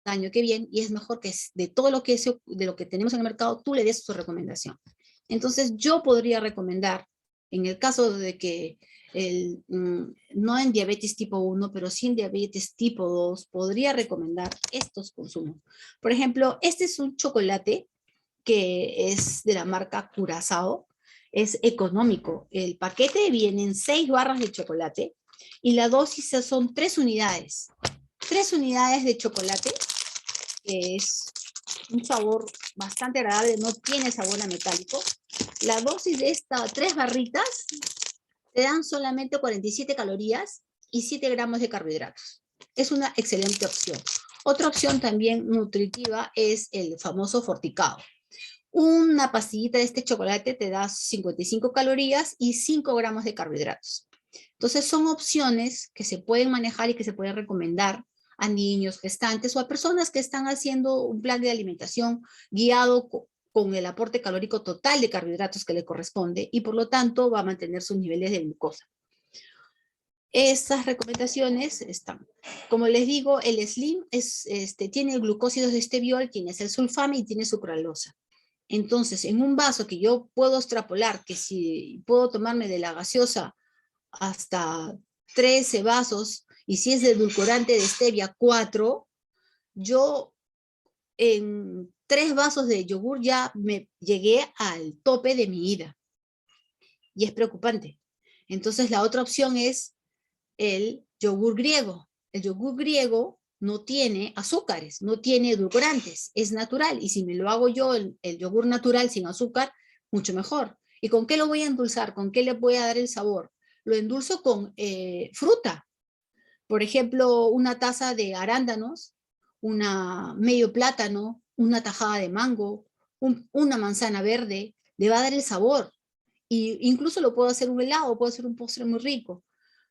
daño que bien, y es mejor que de todo lo que, de lo que tenemos en el mercado, tú le des su recomendación. Entonces yo podría recomendar, en el caso de que no en diabetes tipo 1, pero sí en diabetes tipo 2, podría recomendar estos consumos. Por ejemplo, este es un chocolate que es de la marca Curazao, es económico. El paquete viene en 6 barras de chocolate y la dosis son 3 unidades. 3 unidades de chocolate, que es un sabor bastante agradable, no tiene sabor a metálico. La dosis de estas 3 barritas te dan solamente 47 calorías y 7 gramos de carbohidratos. Es una excelente opción. Otra opción también nutritiva es el famoso Forticao. Una pastillita de este chocolate te da 55 calorías y 5 gramos de carbohidratos. Entonces son opciones que se pueden manejar y que se pueden recomendar a niños, gestantes o a personas que están haciendo un plan de alimentación guiado con el aporte calórico total de carbohidratos que le corresponde y por lo tanto va a mantener sus niveles de glucosa. Estas recomendaciones están. Como les digo, el Slim tiene glucósidos de esteviol, tiene el sulfame y tiene sucralosa. Entonces, en un vaso que yo puedo extrapolar, que si puedo tomarme de la gaseosa hasta 13 vasos, y si es de edulcorante de stevia 4, yo en 3 vasos de yogur ya me llegué al tope de mi ida. Y es preocupante. Entonces la otra opción es el yogur griego. El yogur griego no tiene azúcares, no tiene edulcorantes, es natural. Y si me lo hago yo, el yogur natural sin azúcar, mucho mejor. ¿Y con qué lo voy a endulzar? ¿Con qué le voy a dar el sabor? Lo endulzo con fruta. Por ejemplo, una taza de arándanos, medio plátano, una tajada de mango, una manzana verde, le va a dar el sabor. Y incluso lo puedo hacer un helado, puedo hacer un postre muy rico.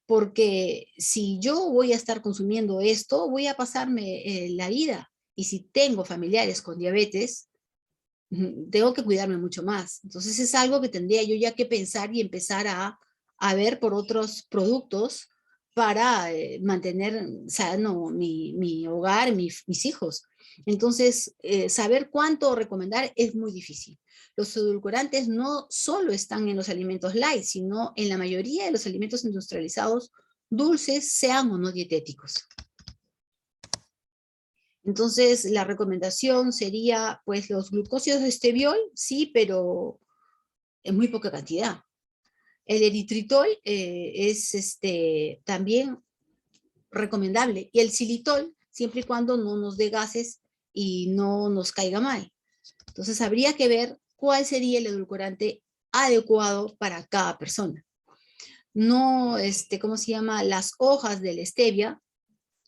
Porque si yo voy a estar consumiendo esto, voy a pasarme la vida. Y si tengo familiares con diabetes, tengo que cuidarme mucho más. Entonces es algo que tendría yo ya que pensar y empezar a ver por otros productos para mantener sano mi hogar, mis hijos. Entonces, saber cuánto recomendar es muy difícil. Los edulcorantes no solo están en los alimentos light, sino en la mayoría de los alimentos industrializados, dulces, sean o no dietéticos. Entonces, la recomendación sería, pues, los glucósidos de esteviol, sí, pero en muy poca cantidad. El eritritol es también recomendable, y el xilitol, siempre y cuando no nos dé gases y no nos caiga mal. Entonces, habría que ver cuál sería el edulcorante adecuado para cada persona. No, ¿cómo se llama? Las hojas de la stevia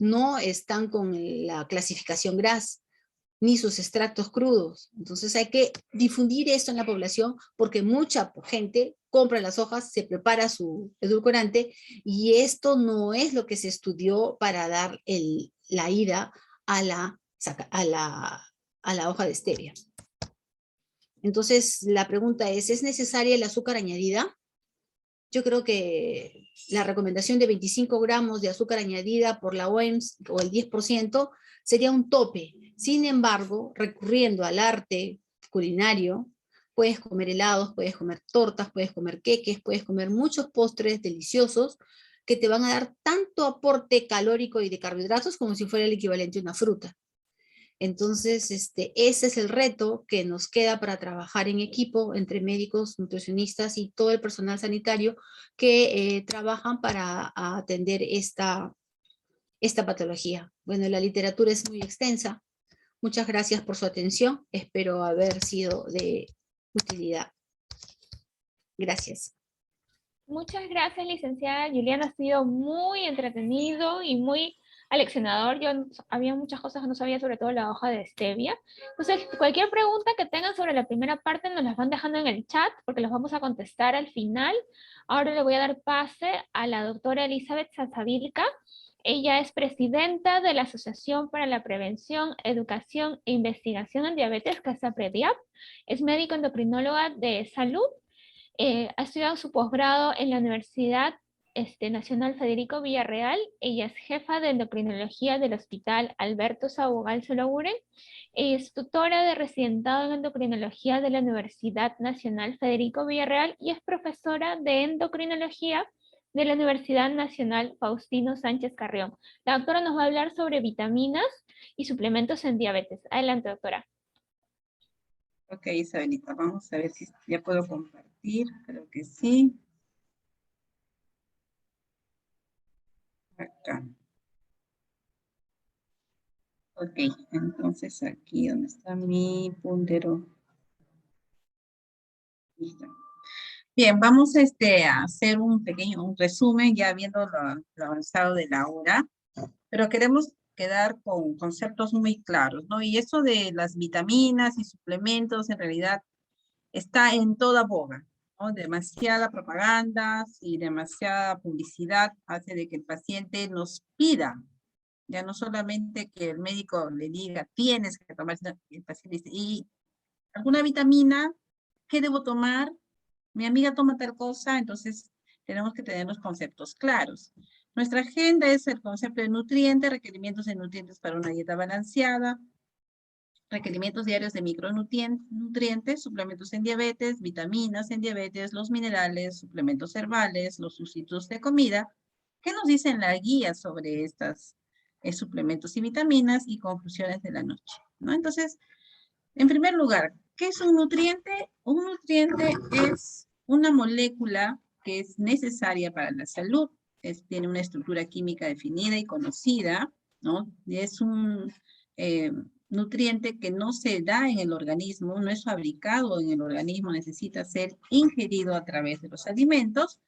no están con la clasificación GRAS, ni sus extractos crudos. Entonces hay que difundir esto en la población porque mucha gente compra las hojas, se prepara su edulcorante y esto no es lo que se estudió para dar la ida a la hoja de stevia. Entonces la pregunta ¿es necesaria el azúcar añadida? Yo creo que la recomendación de 25 gramos de azúcar añadida por la OMS o el 10% sería un tope. Sin embargo, recurriendo al arte culinario, puedes comer helados, puedes comer tortas, puedes comer queques, puedes comer muchos postres deliciosos que te van a dar tanto aporte calórico y de carbohidratos como si fuera el equivalente a una fruta. Entonces, ese es el reto que nos queda para trabajar en equipo entre médicos, nutricionistas y todo el personal sanitario que trabajan para atender esta patología. Bueno, la literatura es muy extensa. Muchas gracias por su atención. Espero haber sido de utilidad. Gracias. Muchas gracias, licenciada Juliana. Ha sido muy entretenido y muy aleccionador. Había muchas cosas que no sabía, sobre todo la hoja de stevia. Entonces, cualquier pregunta que tengan sobre la primera parte nos las van dejando en el chat porque los vamos a contestar al final. Ahora le voy a dar pase a la doctora Elizabeth Zazavilka. Ella es presidenta de la Asociación para la Prevención, Educación e Investigación en Diabetes, CASAPREDIAB. Es médico endocrinóloga de salud. Ha estudiado su posgrado en la Universidad Nacional Federico Villarreal. Ella es jefa de endocrinología del Hospital Alberto Sabogal Sologuren. Es tutora de residentado en endocrinología de la Universidad Nacional Federico Villarreal y es profesora de endocrinología de la Universidad Nacional Faustino Sánchez Carrión. La doctora nos va a hablar sobre vitaminas y suplementos en diabetes. Adelante, doctora. Ok, Isabelita, vamos a ver si ya puedo compartir. Creo que sí. Acá. Ok, entonces aquí donde está mi puntero. Listo. Bien, vamos a hacer un resumen ya viendo lo avanzado de la hora, pero queremos quedar con conceptos muy claros, ¿no? Y eso de las vitaminas y suplementos en realidad está en toda boga, ¿no? Demasiada propaganda y demasiada publicidad hace de que el paciente nos pida, ya no solamente que el médico le diga, tienes que tomar, sino que el paciente dice, ¿y alguna vitamina? ¿Qué debo tomar? Mi amiga toma tal cosa, entonces tenemos que tener los conceptos claros. Nuestra agenda es el concepto de nutrientes, requerimientos de nutrientes para una dieta balanceada, requerimientos diarios de micronutrientes, suplementos en diabetes, vitaminas en diabetes, los minerales, suplementos herbales, los sustitutos de comida. ¿Qué nos dicen la guía sobre estos suplementos y vitaminas y conclusiones de la noche? ¿No? Entonces, en primer lugar, ¿qué es un nutriente? Un nutriente es una molécula que es necesaria para la salud. Tiene una estructura química definida y conocida, ¿no? Y es un nutriente que no se da en el organismo, no es fabricado en el organismo, necesita ser ingerido a través de los alimentos.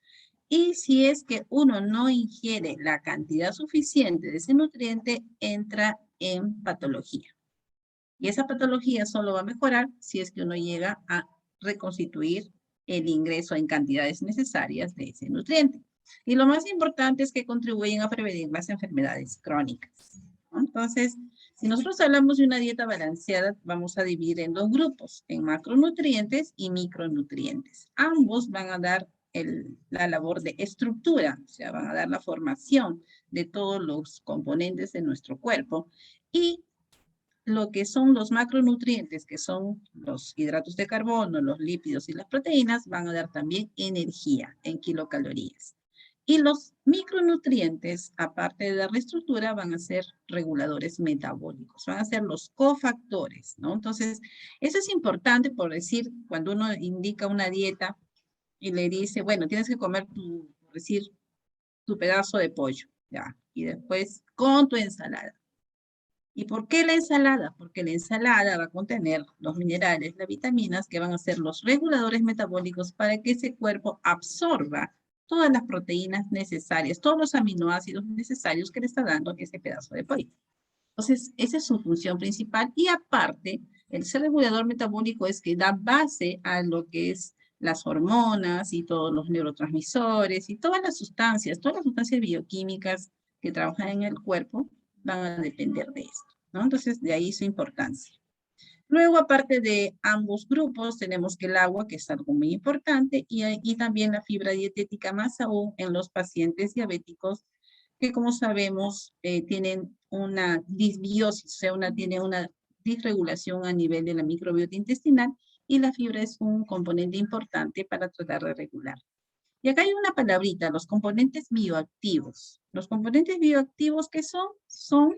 Y si es que uno no ingiere la cantidad suficiente de ese nutriente, entra en patología. Y esa patología solo va a mejorar si es que uno llega a reconstituir el ingreso en cantidades necesarias de ese nutriente. Y lo más importante es que contribuyen a prevenir las enfermedades crónicas, ¿no? Entonces, si nosotros hablamos de una dieta balanceada, vamos a dividir en dos grupos, en macronutrientes y micronutrientes. Ambos van a dar la labor de estructura, o sea, van a dar la formación de todos los componentes de nuestro cuerpo. Y lo que son los macronutrientes, que son los hidratos de carbono, los lípidos y las proteínas, van a dar también energía en kilocalorías. Y los micronutrientes, aparte de dar la estructura, van a ser reguladores metabólicos, van a ser los cofactores, ¿no? Entonces, eso es importante por decir, cuando uno indica una dieta y le dice, bueno, tienes que comer por decir, tu pedazo de pollo, ¿ya? Y después con tu ensalada. ¿Y por qué la ensalada? Porque la ensalada va a contener los minerales, las vitaminas que van a ser los reguladores metabólicos para que ese cuerpo absorba todas las proteínas necesarias, todos los aminoácidos necesarios que le está dando ese pedazo de pollo. Entonces, esa es su función principal. Y aparte, el ser regulador metabólico es que da base a lo que es las hormonas y todos los neurotransmisores y todas las sustancias bioquímicas que trabajan en el cuerpo van a depender de esto, ¿no? Entonces, de ahí su importancia. Luego, aparte de ambos grupos, tenemos que el agua, que es algo muy importante, y también la fibra dietética, más aún en los pacientes diabéticos, que como sabemos, tienen una disbiosis, o sea, tiene una disregulación a nivel de la microbiota intestinal, y la fibra es un componente importante para tratar de regular. Y acá hay una palabrita, los componentes bioactivos. Los componentes bioactivos, ¿qué son? Son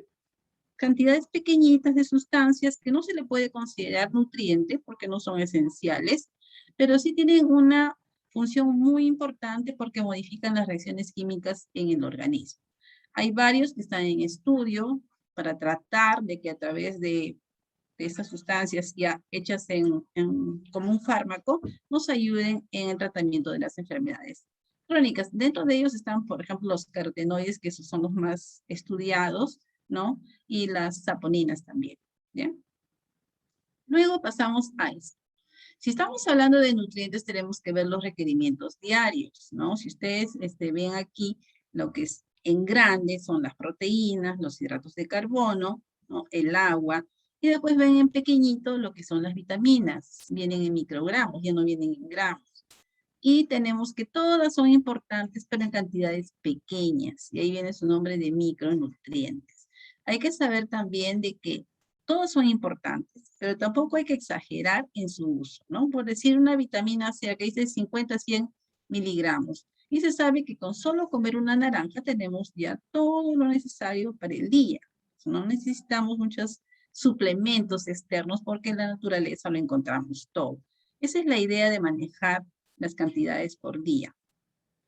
cantidades pequeñitas de sustancias que no se le puede considerar nutriente porque no son esenciales, pero sí tienen una función muy importante porque modifican las reacciones químicas en el organismo. Hay varios que están en estudio para tratar de que a través de estas sustancias ya hechas como un fármaco, nos ayuden en el tratamiento de las enfermedades crónicas. Dentro de ellos están, por ejemplo, los carotenoides, que esos son los más estudiados, ¿no? Y las saponinas también, ¿bien? Luego pasamos a esto. Si estamos hablando de nutrientes, tenemos que ver los requerimientos diarios, ¿no? Si ustedes ven aquí, lo que es en grande son las proteínas, los hidratos de carbono, ¿no? El agua, y después ven en pequeñito lo que son las vitaminas. Vienen en microgramos, ya no vienen en gramos. Y tenemos que todas son importantes, pero en cantidades pequeñas. Y ahí viene su nombre de micronutrientes. Hay que saber también de que todos son importantes, pero tampoco hay que exagerar en su uso, ¿no? Por decir una vitamina C, que dice 50 a 100 miligramos. Y se sabe que con solo comer una naranja tenemos ya todo lo necesario para el día. No necesitamos muchos suplementos externos porque en la naturaleza lo encontramos todo. Esa es la idea de manejar las cantidades por día.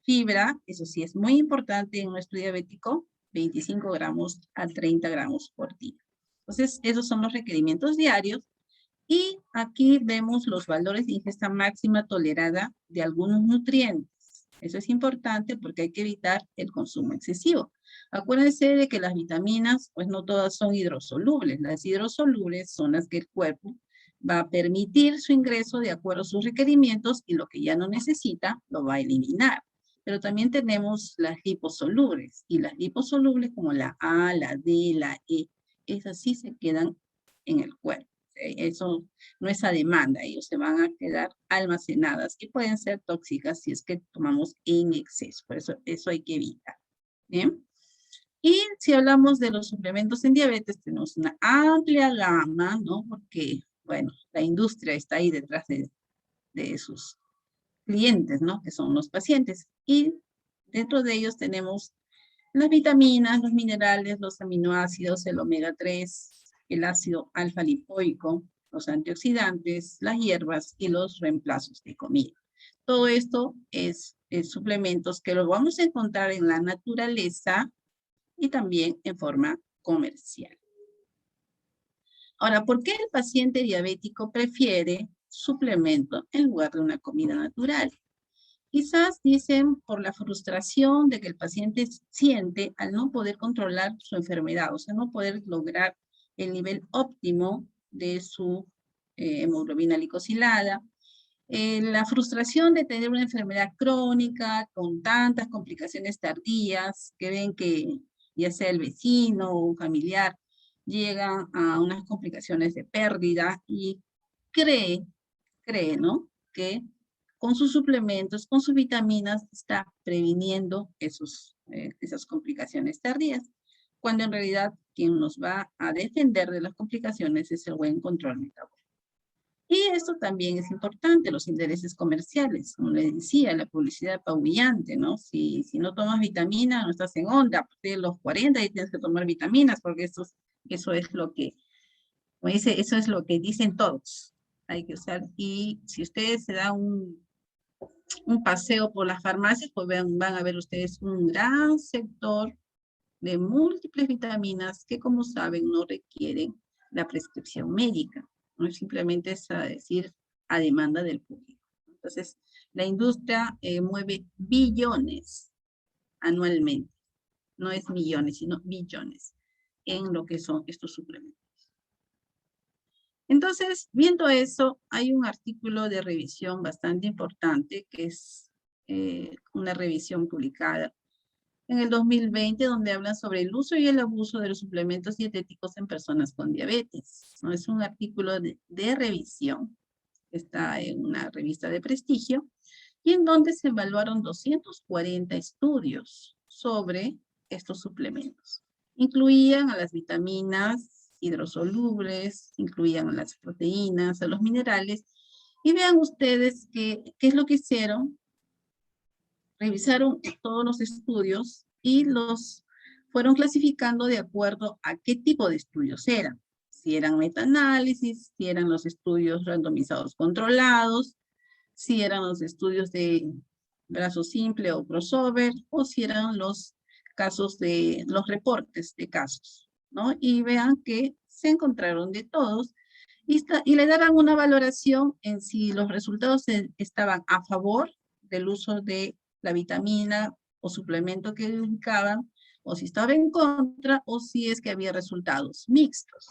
Fibra, eso sí es muy importante en nuestro diabético, 25 gramos a 30 gramos por día. Entonces, esos son los requerimientos diarios. Y aquí vemos los valores de ingesta máxima tolerada de algunos nutrientes. Eso es importante porque hay que evitar el consumo excesivo. Acuérdense de que las vitaminas, pues no todas son hidrosolubles. Las hidrosolubles son las que el cuerpo va a permitir su ingreso de acuerdo a sus requerimientos y lo que ya no necesita lo va a eliminar. Pero también tenemos las liposolubles y las liposolubles como la A, la D, la E, esas sí se quedan en el cuerpo. Eso no es a demanda, ellos se van a quedar almacenadas y pueden ser tóxicas si es que tomamos en exceso, por eso hay que evitar. ¿Bien? Y si hablamos de los suplementos en diabetes, tenemos una amplia gama, ¿no? Porque, bueno, la industria está ahí detrás de sus clientes, ¿no? Que son los pacientes. Y dentro de ellos tenemos las vitaminas, los minerales, los aminoácidos, el omega 3, el ácido alfa lipoico, los antioxidantes, las hierbas y los reemplazos de comida. Todo esto es suplementos que lo vamos a encontrar en la naturaleza y también en forma comercial. Ahora, ¿por qué el paciente diabético prefiere suplemento en lugar de una comida natural? Quizás dicen por la frustración de que el paciente siente al no poder controlar su enfermedad, o sea, no poder lograr el nivel óptimo de su hemoglobina glicosilada, la frustración de tener una enfermedad crónica con tantas complicaciones tardías, que ven que ya sea el vecino o un familiar llega a unas complicaciones de pérdida y cree, ¿no? Que con sus suplementos, con sus vitaminas, está previniendo esas complicaciones tardías, cuando en realidad quien nos va a defender de las complicaciones es el buen control metabólico. Y esto también es importante, los intereses comerciales, como les decía, la publicidad apabullante, ¿no? Si no tomas vitamina, no estás en onda, a partir de los 40 y tienes que tomar vitaminas, porque eso es lo que, como dice, eso es lo que dicen todos. Hay que usar, y si ustedes se dan un paseo por las farmacias, pues van a ver ustedes un gran sector de múltiples vitaminas que, como saben, no requieren la prescripción médica. No es simplemente es a decir a demanda del público. Entonces, la industria mueve billones anualmente. No es millones, sino billones en lo que son estos suplementos. Entonces, viendo eso, hay un artículo de revisión bastante importante, que es una revisión publicada en el 2020, donde hablan sobre el uso y el abuso de los suplementos dietéticos en personas con diabetes. ¿No? Es un artículo de revisión, está en una revista de prestigio, y en donde se evaluaron 240 estudios sobre estos suplementos. Incluían a las vitaminas hidrosolubles, incluían a las proteínas, a los minerales, y vean ustedes qué es lo que hicieron. Revisaron todos los estudios y los fueron clasificando de acuerdo a qué tipo de estudios eran. Si eran metaanálisis, si eran los estudios randomizados controlados, si eran los estudios de brazo simple o crossover, o si eran los casos de los reportes de casos, ¿no? Y vean que se encontraron de todos y le daban una valoración en si los resultados estaban a favor del uso de la vitamina o suplemento que indicaban, o si estaba en contra, o si es que había resultados mixtos.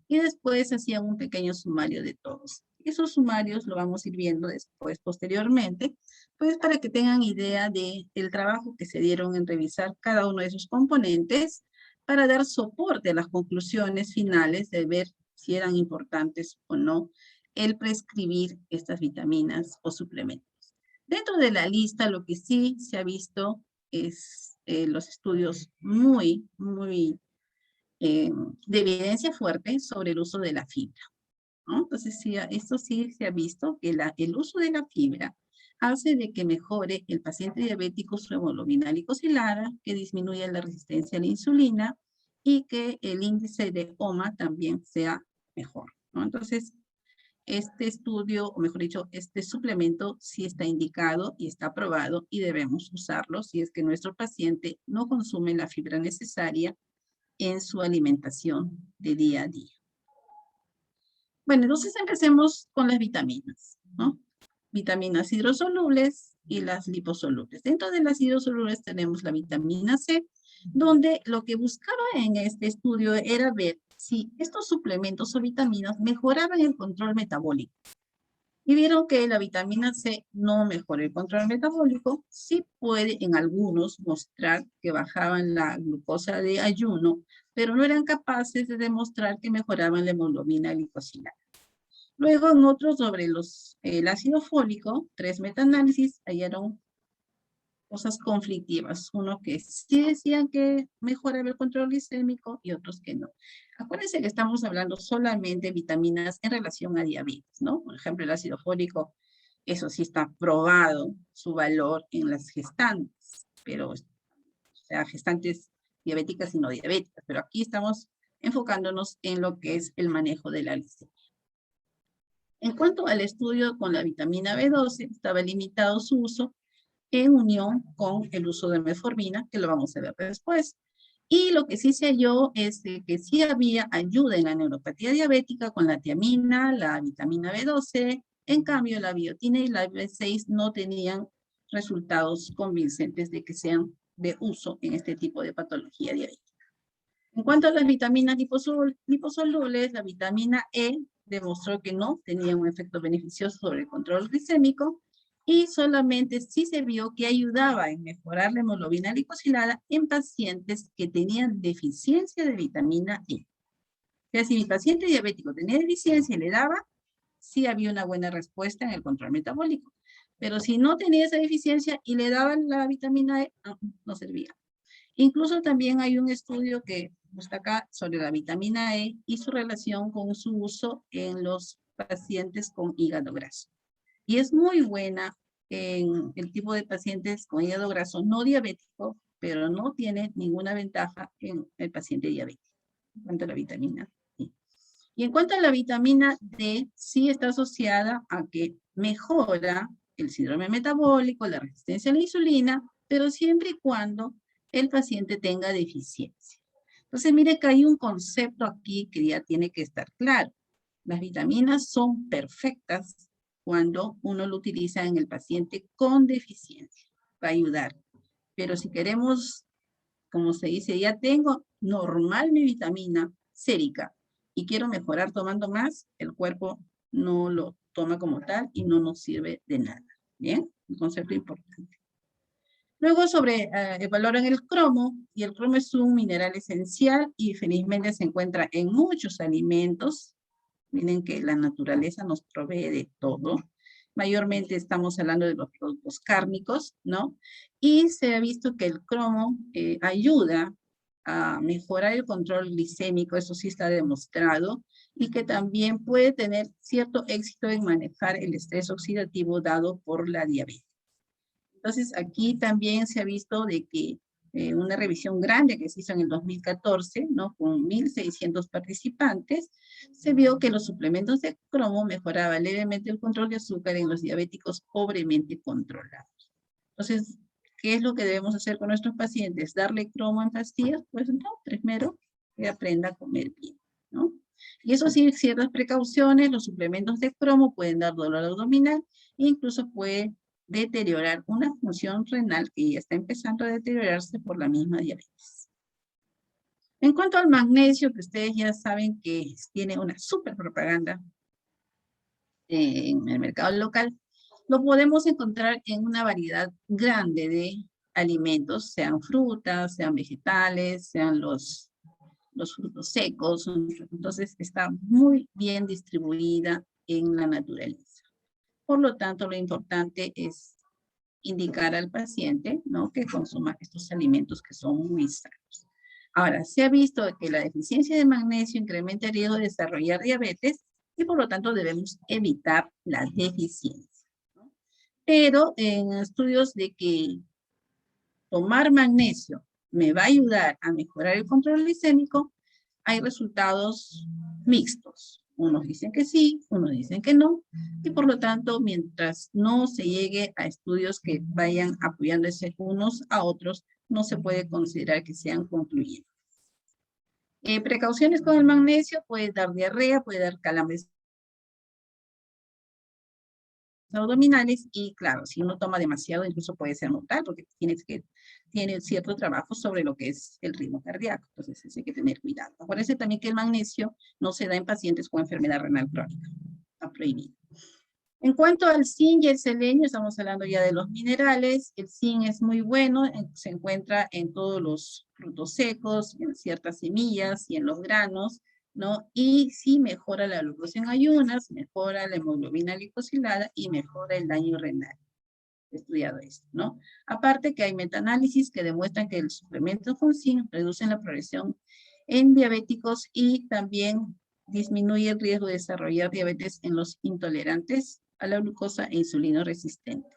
Y después hacían un pequeño sumario de todos. Esos sumarios lo vamos a ir viendo después, posteriormente, pues para que tengan idea del trabajo que se dieron en revisar cada uno de esos componentes para dar soporte a las conclusiones finales de ver si eran importantes o no el prescribir estas vitaminas o suplementos. Dentro de la lista, lo que sí se ha visto es los estudios muy de evidencia fuerte sobre el uso de la fibra, ¿no? Entonces, sí, esto sí se ha visto que el uso de la fibra hace de que mejore el paciente diabético su hemoglobina glicosilada, que disminuya la resistencia a la insulina y que el índice de OMA también sea mejor, ¿no? Entonces, este estudio, o mejor dicho, este suplemento sí está indicado y está aprobado y debemos usarlo si es que nuestro paciente no consume la fibra necesaria en su alimentación de día a día. Bueno, entonces empecemos con las vitaminas, ¿no? Vitaminas hidrosolubles y las liposolubles. Dentro de las hidrosolubles tenemos la vitamina C, donde lo que buscaba en este estudio era ver si estos suplementos o vitaminas mejoraban el control metabólico. Y vieron que la vitamina C no mejora el control metabólico, sí puede en algunos mostrar que bajaban la glucosa de ayuno, pero no eran capaces de demostrar que mejoraban la hemoglobina glicosilada. Luego en otros sobre el ácido fólico, 3 metaanálisis hallaron cosas conflictivas. Uno que sí decían que mejoraba el control glicémico y otros que no. Acuérdense que estamos hablando solamente de vitaminas en relación a diabetes, ¿no? Por ejemplo, el ácido fólico, eso sí está probado su valor en las gestantes, pero, o sea, gestantes diabéticas y no diabéticas, pero aquí estamos enfocándonos en lo que es el manejo de la glicemia. En cuanto al estudio con la vitamina B12, estaba limitado su uso en unión con el uso de metformina, que lo vamos a ver después. Y lo que sí se halló es que sí había ayuda en la neuropatía diabética con la tiamina, la vitamina B12, en cambio la biotina y la B6 no tenían resultados convincentes de que sean de uso en este tipo de patología diabética. En cuanto a las vitaminas liposolubles, la vitamina E demostró que no tenía un efecto beneficioso sobre el control glicémico y solamente sí se vio que ayudaba en mejorar la hemoglobina glicosilada en pacientes que tenían deficiencia de vitamina E. O sea, si mi paciente diabético tenía deficiencia y le daba, sí había una buena respuesta en el control metabólico. Pero si no tenía esa deficiencia y le daban la vitamina E, no servía. Incluso también hay un estudio que está acá sobre la vitamina E y su relación con su uso en los pacientes con hígado graso. Y es muy buena en el tipo de pacientes con hígado graso no diabético, pero no tiene ninguna ventaja en el paciente diabético, en cuanto a la vitamina E. Y en cuanto a la vitamina D, sí está asociada a que mejora el síndrome metabólico, la resistencia a la insulina, pero siempre y cuando el paciente tenga deficiencia. Entonces, mire que hay un concepto aquí que ya tiene que estar claro. Las vitaminas son perfectas cuando uno lo utiliza en el paciente con deficiencia, para ayudar. Pero si queremos, como se dice, ya tengo normal mi vitamina sérica y quiero mejorar tomando más, el cuerpo no lo toma como tal y no nos sirve de nada. ¿Bien? Un concepto importante. Luego sobre valoran el cromo, y el cromo es un mineral esencial y felizmente se encuentra en muchos alimentos. Miren que la naturaleza nos provee de todo. Mayormente estamos hablando de los productos cárnicos, ¿no? Y se ha visto que el cromo ayuda a mejorar el control glicémico, eso sí está demostrado, y que también puede tener cierto éxito en manejar el estrés oxidativo dado por la diabetes. Entonces, aquí también se ha visto de que una revisión grande que se hizo en el 2014, ¿no? Con 1.600 participantes, se vio que los suplementos de cromo mejoraban levemente el control de azúcar en los diabéticos pobremente controlados. Entonces, ¿qué es lo que debemos hacer con nuestros pacientes? ¿Darle cromo en pastillas? Pues no, primero que aprenda a comer bien, ¿no? Y eso sí, ciertas precauciones, los suplementos de cromo pueden dar dolor abdominal e incluso puede deteriorar una función renal que ya está empezando a deteriorarse por la misma diabetes. En cuanto al magnesio, que ustedes ya saben que tiene una súper propaganda en el mercado local, lo podemos encontrar en una variedad grande de alimentos, sean frutas, sean vegetales, sean los frutos secos. Entonces está muy bien distribuida en la naturaleza. Por lo tanto, lo importante es indicar al paciente, ¿no?, que consuma estos alimentos que son muy sanos. Ahora, se ha visto que la deficiencia de magnesio incrementa el riesgo de desarrollar diabetes y por lo tanto debemos evitar la deficiencia, ¿no? Pero en estudios de que tomar magnesio me va a ayudar a mejorar el control glicémico, hay resultados mixtos. Unos dicen que sí, unos dicen que no, y por lo tanto, mientras no se llegue a estudios que vayan apoyándose unos a otros, no se puede considerar que sean concluyentes. Precauciones con el magnesio: puede dar diarrea, puede dar calambres abdominales y claro, si uno toma demasiado incluso puede ser mortal porque tiene cierto trabajo sobre lo que es el ritmo cardíaco, entonces hay que tener cuidado. Acuérdense también que el magnesio no se da en pacientes con enfermedad renal crónica, está prohibido. En cuanto al zinc y el selenio, estamos hablando ya de los minerales. El zinc es muy bueno, se encuentra en todos los frutos secos, en ciertas semillas y en los granos, ¿no? Y sí mejora la glucosa en ayunas, mejora la hemoglobina glicosilada y mejora el daño renal. He estudiado esto, ¿no? Aparte que hay metaanálisis que demuestran que el suplemento con zinc reduce la progresión en diabéticos y también disminuye el riesgo de desarrollar diabetes en los intolerantes a la glucosa e insulino resistentes.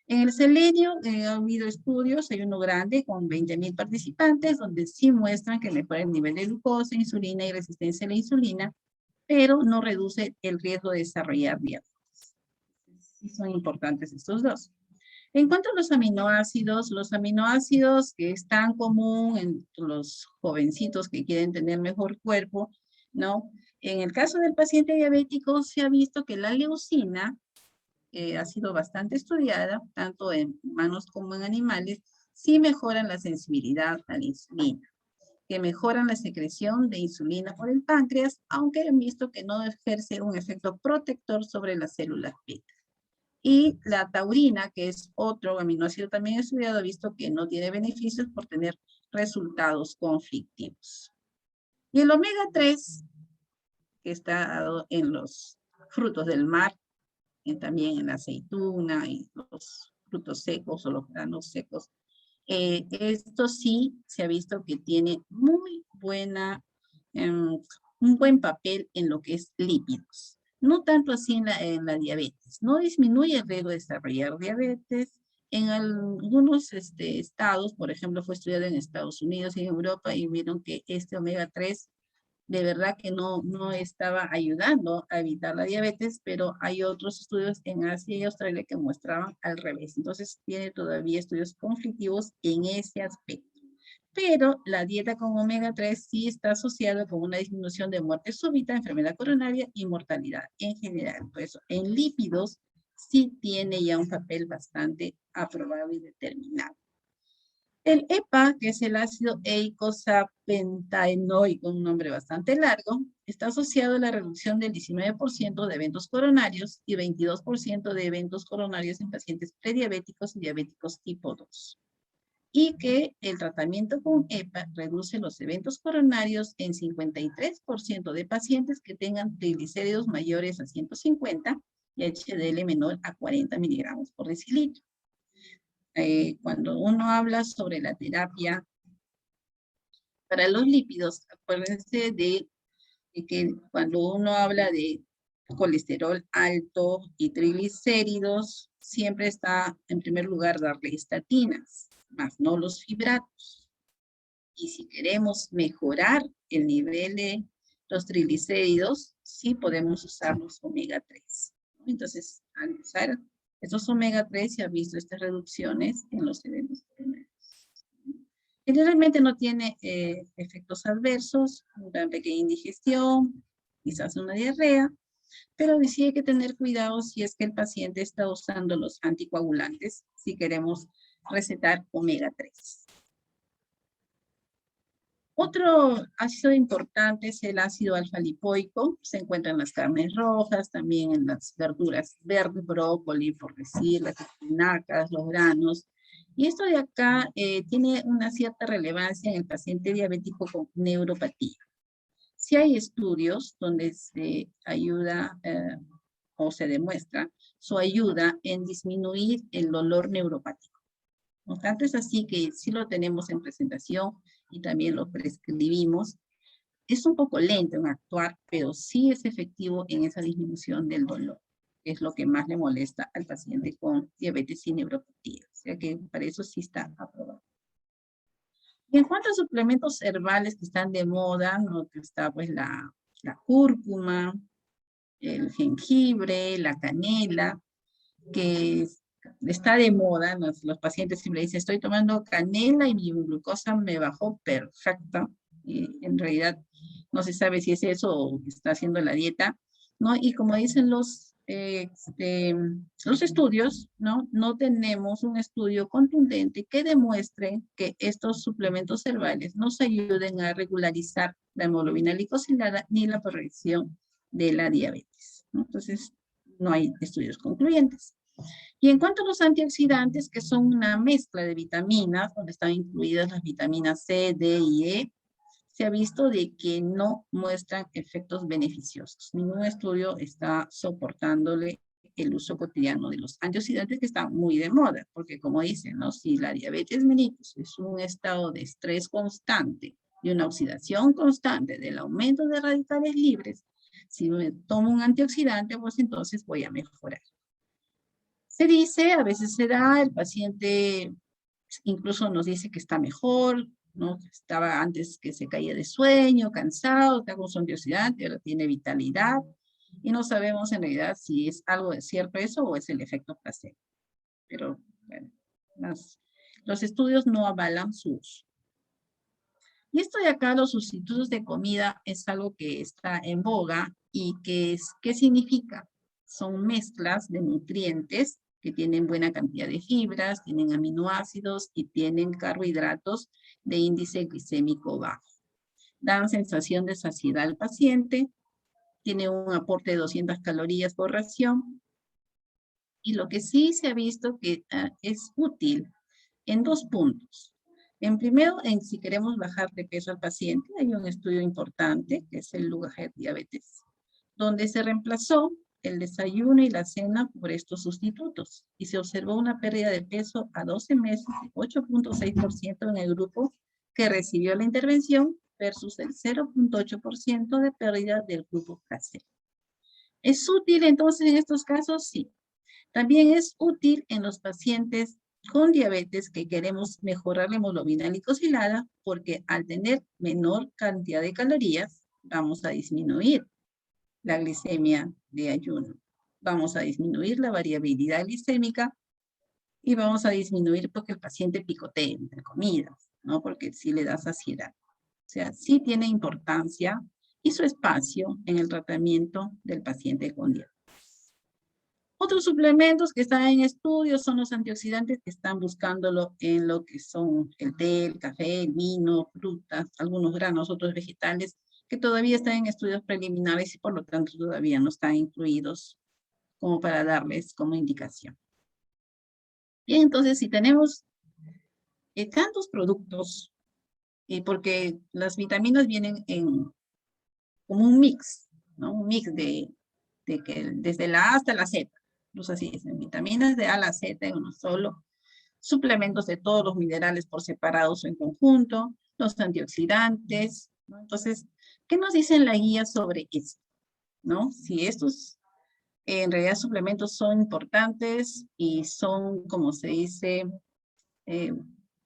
En el selenio ha habido estudios, hay uno grande con 20.000 participantes, donde sí muestran que mejora el nivel de glucosa, insulina y resistencia a la insulina, pero no reduce el riesgo de desarrollar diabetes. Sí son importantes estos dos. En cuanto a los aminoácidos que es tan común en los jovencitos que quieren tener mejor cuerpo, ¿no? En el caso del paciente diabético se ha visto que la leucina ha sido bastante estudiada, tanto en humanos como en animales, sí mejoran la sensibilidad a la insulina, que mejoran la secreción de insulina por el páncreas, aunque han visto que no ejerce un efecto protector sobre las células beta. Y la taurina, que es otro aminoácido también estudiado, ha visto que no tiene beneficios por tener resultados conflictivos. Y el omega 3, que está en los frutos del mar, y también en la aceituna y los frutos secos o los granos secos, esto sí se ha visto que tiene muy buena, un buen papel en lo que es lípidos. No tanto así en la diabetes. No disminuye el riesgo de desarrollar diabetes. En algunos estados, por ejemplo, fue estudiado en Estados Unidos y en Europa y vieron que este omega 3 de verdad que no estaba ayudando a evitar la diabetes, pero hay otros estudios en Asia y Australia que muestraban al revés. Entonces tiene todavía estudios conflictivos en ese aspecto. pero la dieta con omega 3 sí está asociada con una disminución de muerte súbita, enfermedad coronaria y mortalidad en general. Por eso, en lípidos sí tiene ya un papel bastante aprobado y determinado. El EPA, que es el ácido eicosapentaenoico, un nombre bastante largo, está asociado a la reducción del 19% de eventos coronarios y 22% de eventos coronarios en pacientes prediabéticos y diabéticos tipo 2. Y que el tratamiento con EPA reduce los eventos coronarios en 53% de pacientes que tengan triglicéridos mayores a 150 y HDL menor a 40 miligramos por decilitro. Cuando uno habla sobre la terapia para los lípidos, acuérdense de que cuando uno habla de colesterol alto y triglicéridos, siempre está en primer lugar darle estatinas, más no los fibratos. Y si queremos mejorar el nivel de los triglicéridos, sí podemos usar los omega 3. Entonces, al usar estos omega 3 se han visto estas reducciones en los eventos coronarios. Generalmente no tiene efectos adversos, una pequeña indigestión, quizás una diarrea, pero sí hay que tener cuidado si es que el paciente está usando los anticoagulantes, si queremos recetar omega 3. Otro ácido importante es el ácido alfa-lipoico, se encuentra en las carnes rojas, también en las verduras verdes, brócoli, por decir, las espinacas, los granos. Y esto de acá tiene una cierta relevancia en el paciente diabético con neuropatía. Sí hay estudios donde se ayuda o se demuestra su ayuda en disminuir el dolor neuropático. No tanto es así que sí lo tenemos en presentación y también lo prescribimos. Es un poco lento en actuar, pero sí es efectivo en esa disminución del dolor, que es lo que más le molesta al paciente con diabetes y neuropatía. O sea que para eso sí está aprobado. Y en cuanto a suplementos herbales que están de moda, ¿no? Está pues la cúrcuma, el jengibre, la canela, que está de moda. Los pacientes siempre dicen, estoy tomando canela y mi glucosa me bajó perfecta. Y en realidad no se sabe si es eso o está haciendo la dieta, ¿no? Y como dicen los estudios, ¿no? No tenemos un estudio contundente que demuestre que estos suplementos herbales nos ayuden a regularizar la hemoglobina glicosilada ni la corrección de la diabetes, ¿no? Entonces, no hay estudios concluyentes. Y en cuanto a los antioxidantes, que son una mezcla de vitaminas, donde están incluidas las vitaminas C, D y E, se ha visto de que no muestran efectos beneficiosos. Ningún estudio está soportándole el uso cotidiano de los antioxidantes que están muy de moda, porque como dicen, ¿no? Si la diabetes mellitus es un estado de estrés constante y una oxidación constante del aumento de radicales libres, si me tomo un antioxidante, pues entonces voy a mejorar. Se dice, a veces se da, el paciente incluso nos dice que está mejor, ¿no? Estaba antes que se caía de sueño, cansado, está con su antioxidante, ahora tiene vitalidad, y no sabemos en realidad si es algo de cierto eso o es el efecto placebo. Pero, bueno, los estudios no avalan su uso. Y esto de acá, los sustitutos de comida, es algo que está en boga y ¿qué significa? Son mezclas de nutrientes que tienen buena cantidad de fibras, tienen aminoácidos y tienen carbohidratos de índice glicémico bajo. Dan sensación de saciedad al paciente, tiene un aporte de 200 calorías por ración, y lo que sí se ha visto que es útil en 2 puntos. En primero, si queremos bajar de peso al paciente, hay un estudio importante, que es el Lugahead Diabetes, donde se reemplazó el desayuno y la cena por estos sustitutos, y se observó una pérdida de peso a 12 meses de 8.6% en el grupo que recibió la intervención versus el 0.8% de pérdida del grupo placebo. ¿Es útil entonces en estos casos? Sí. También es útil en los pacientes con diabetes que queremos mejorar la hemoglobina glicosilada, porque al tener menor cantidad de calorías, vamos a disminuir la glicemia de ayuno. Vamos a disminuir la variabilidad glicémica y vamos a disminuir porque el paciente picotee entre comidas. ¿no? Porque sí le da saciedad. O sea, sí tiene importancia y su espacio en el tratamiento del paciente con diabetes. Otros suplementos que están en estudio son los antioxidantes que están buscándolo en lo que son el té, el café, el vino, frutas, algunos granos, otros vegetales, que todavía están en estudios preliminares y por lo tanto todavía no están incluidos como para darles como indicación. Bien, entonces si tenemos tantos productos, porque las vitaminas vienen como un mix, ¿no? Un mix de que desde la A hasta la Z. Incluso así dicen, vitaminas de A a la Z en uno solo, suplementos de todos los minerales por separados o en conjunto, los antioxidantes, ¿no? Entonces, ¿qué nos dice la guía sobre esto? ¿No? Si estos en realidad suplementos son importantes y son, como se dice,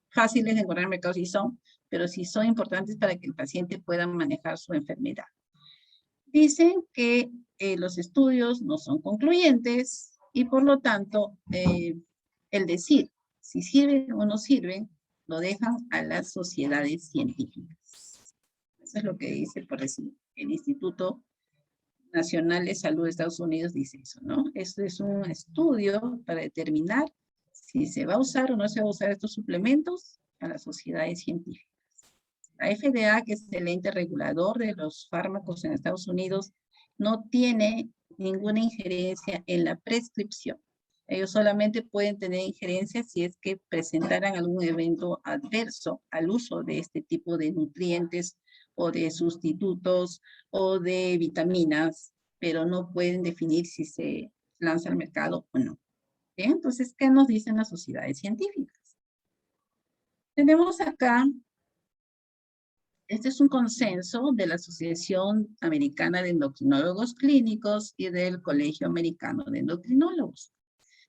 fáciles de encontrar en el mercado, sí son, pero sí son importantes para que el paciente pueda manejar su enfermedad. Dicen que los estudios no son concluyentes y por lo tanto el decir si sirven o no sirven lo dejan a las sociedades científicas. Eso es lo que dice, por decir, el Instituto Nacional de Salud de Estados Unidos dice eso, ¿no? Esto es un estudio para determinar si se va a usar o no se va a usar estos suplementos a las sociedades científicas. La FDA, que es el ente regulador de los fármacos en Estados Unidos, no tiene ninguna injerencia en la prescripción. Ellos solamente pueden tener injerencia si es que presentaran algún evento adverso al uso de este tipo de nutrientes o de sustitutos o de vitaminas, pero no pueden definir si se lanza al mercado o no. ¿Bien? Entonces, ¿qué nos dicen las sociedades científicas? Tenemos acá, este es un consenso de la Asociación Americana de Endocrinólogos Clínicos y del Colegio Americano de Endocrinólogos,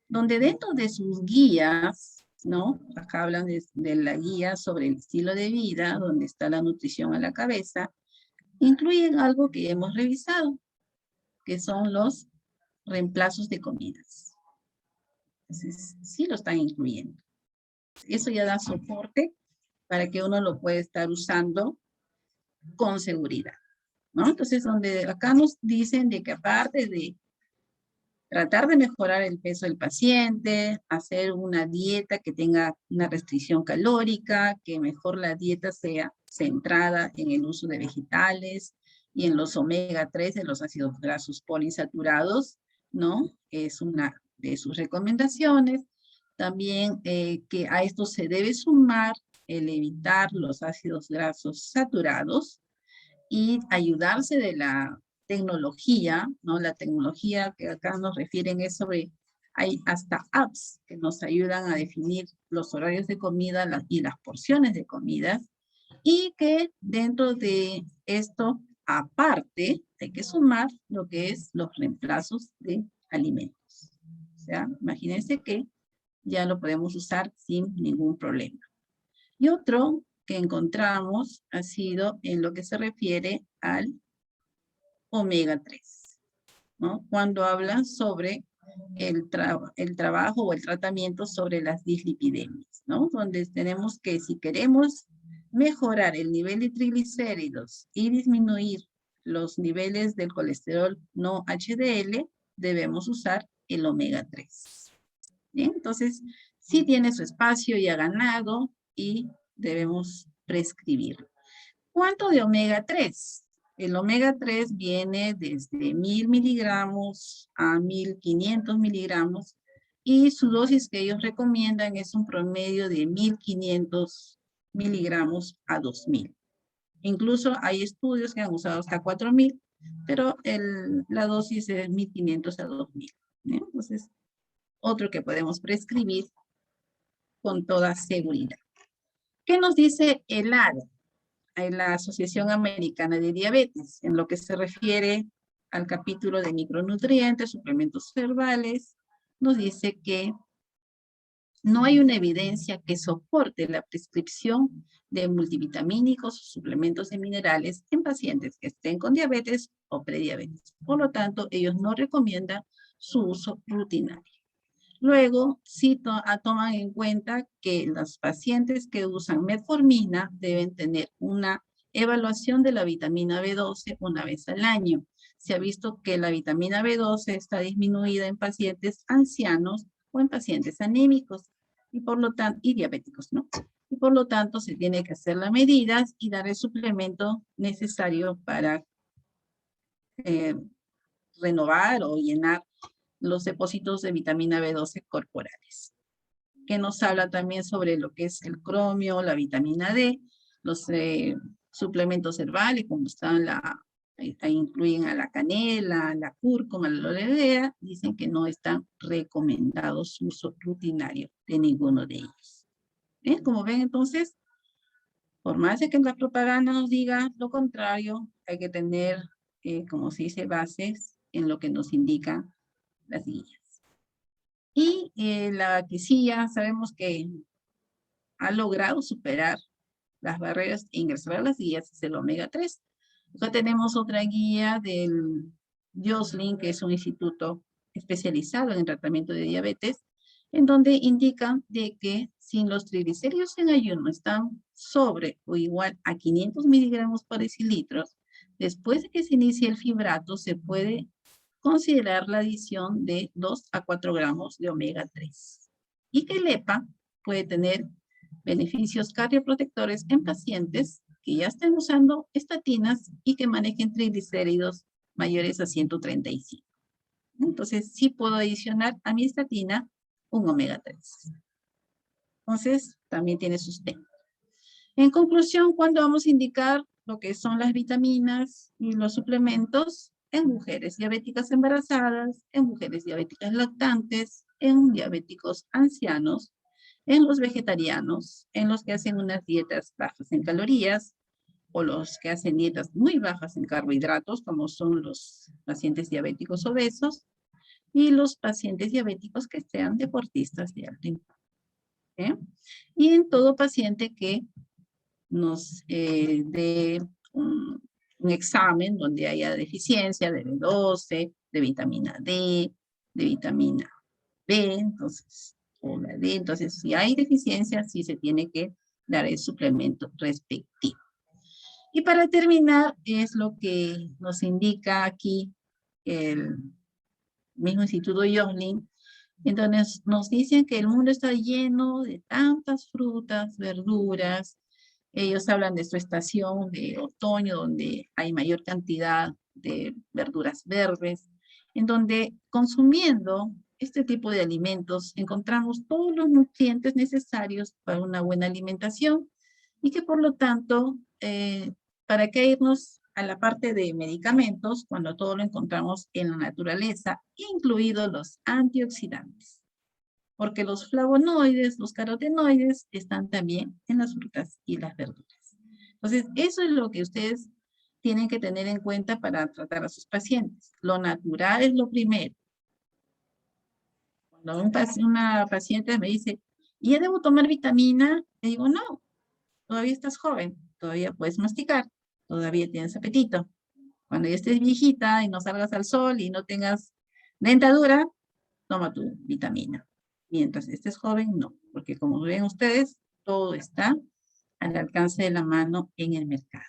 donde dentro de sus guías, ¿no? Acá hablan de la guía sobre el estilo de vida, donde está la nutrición a la cabeza, incluyen algo que hemos revisado, que son los reemplazos de comidas. Entonces, sí lo están incluyendo. Eso ya da soporte para que uno lo pueda estar usando con seguridad, ¿no? Entonces, donde acá nos dicen de que aparte de tratar de mejorar el peso del paciente, hacer una dieta que tenga una restricción calórica, que mejor la dieta sea centrada en el uso de vegetales y en los omega 3 de los ácidos grasos poliinsaturados, ¿no? Es una de sus recomendaciones. También que a esto se debe sumar el evitar los ácidos grasos saturados y ayudarse de la tecnología, ¿no? La tecnología que acá nos refieren es sobre, hay hasta apps que nos ayudan a definir los horarios de comida y las porciones de comida, y que dentro de esto, aparte, hay que sumar lo que es los reemplazos de alimentos. O sea, imagínense que ya lo podemos usar sin ningún problema. Y otro que encontramos ha sido en lo que se refiere al omega 3, ¿no? Cuando hablan sobre el trabajo o el tratamiento sobre las dislipidemias, ¿no? Donde tenemos que, si queremos mejorar el nivel de triglicéridos y disminuir los niveles del colesterol no HDL, debemos usar el omega 3. Bien, entonces, sí tiene su espacio ya ganado y debemos prescribirlo. ¿Cuánto de omega 3? El omega 3 viene desde 1000 miligramos a 1500 miligramos y su dosis que ellos recomiendan es un promedio de 1500 miligramos a 2000. Incluso hay estudios que han usado hasta 4000, pero la dosis es 1500 a 2000. ¿Eh? Entonces, otro que podemos prescribir con toda seguridad. ¿Qué nos dice el ADA? En la Asociación Americana de Diabetes, en lo que se refiere al capítulo de micronutrientes, suplementos herbales, nos dice que no hay una evidencia que soporte la prescripción de multivitamínicos o suplementos de minerales en pacientes que estén con diabetes o prediabetes. Por lo tanto, ellos no recomiendan su uso rutinario. Luego, sí toman en cuenta que los pacientes que usan metformina deben tener una evaluación de la vitamina B12 una vez al año. Se ha visto que la vitamina B12 está disminuida en pacientes ancianos o en pacientes anémicos y por lo tanto, y diabéticos, ¿no? Y por lo tanto se tiene que hacer las medidas y dar el suplemento necesario para renovar o llenar los depósitos de vitamina B12 corporales. Que nos habla también sobre lo que es el cromio, la vitamina D, los suplementos herbales, como están ahí incluyen a la canela, la cúrcuma, la orelea, dicen que no están recomendados su uso rutinario de ninguno de ellos. Como ven, entonces, por más de que la propaganda nos diga lo contrario, hay que tener, como se dice, bases en lo que nos indican las guías. Y la que sí ya sabemos que ha logrado superar las barreras e ingresar a las guías es el omega 3. Acá tenemos otra guía del Joslin, que es un instituto especializado en el tratamiento de diabetes, en donde indican de que si los triglicéridos en ayuno están sobre o igual a 500 miligramos por decilitro, después de que se inicie el fibrato, se puede considerar la adición de 2 a 4 gramos de omega 3. Y que el EPA puede tener beneficios cardioprotectores en pacientes que ya estén usando estatinas y que manejen triglicéridos mayores a 135. Entonces, sí puedo adicionar a mi estatina un omega 3. Entonces, también tiene sus temas. En conclusión, ¿cuándo vamos a indicar lo que son las vitaminas y los suplementos? En mujeres diabéticas embarazadas, en mujeres diabéticas lactantes, en diabéticos ancianos, en los vegetarianos, en los que hacen unas dietas bajas en calorías, o los que hacen dietas muy bajas en carbohidratos, como son los pacientes diabéticos obesos, y los pacientes diabéticos que sean deportistas de alto impacto. Y en todo paciente que nos dé un examen donde haya deficiencia de B12, de vitamina D, de vitamina B, entonces, o la D, entonces si hay deficiencia, sí se tiene que dar el suplemento respectivo. Y para terminar, es lo que nos indica aquí el mismo Instituto Joslin, entonces nos dicen que el mundo está lleno de tantas frutas, verduras. Ellos hablan de su estación de otoño, donde hay mayor cantidad de verduras verdes, en donde consumiendo este tipo de alimentos encontramos todos los nutrientes necesarios para una buena alimentación y que por lo tanto, ¿para qué irnos a la parte de medicamentos cuando todo lo encontramos en la naturaleza, incluidos los antioxidantes? Porque los flavonoides, los carotenoides, están también en las frutas y las verduras. Entonces, eso es lo que ustedes tienen que tener en cuenta para tratar a sus pacientes. Lo natural es lo primero. Cuando una paciente me dice, ¿y ya debo tomar vitamina? Le digo, no, todavía estás joven, todavía puedes masticar, todavía tienes apetito. Cuando ya estés viejita y no salgas al sol y no tengas dentadura, toma tu vitamina. Mientras estés joven, no, porque como ven ustedes, todo está al alcance de la mano en el mercado.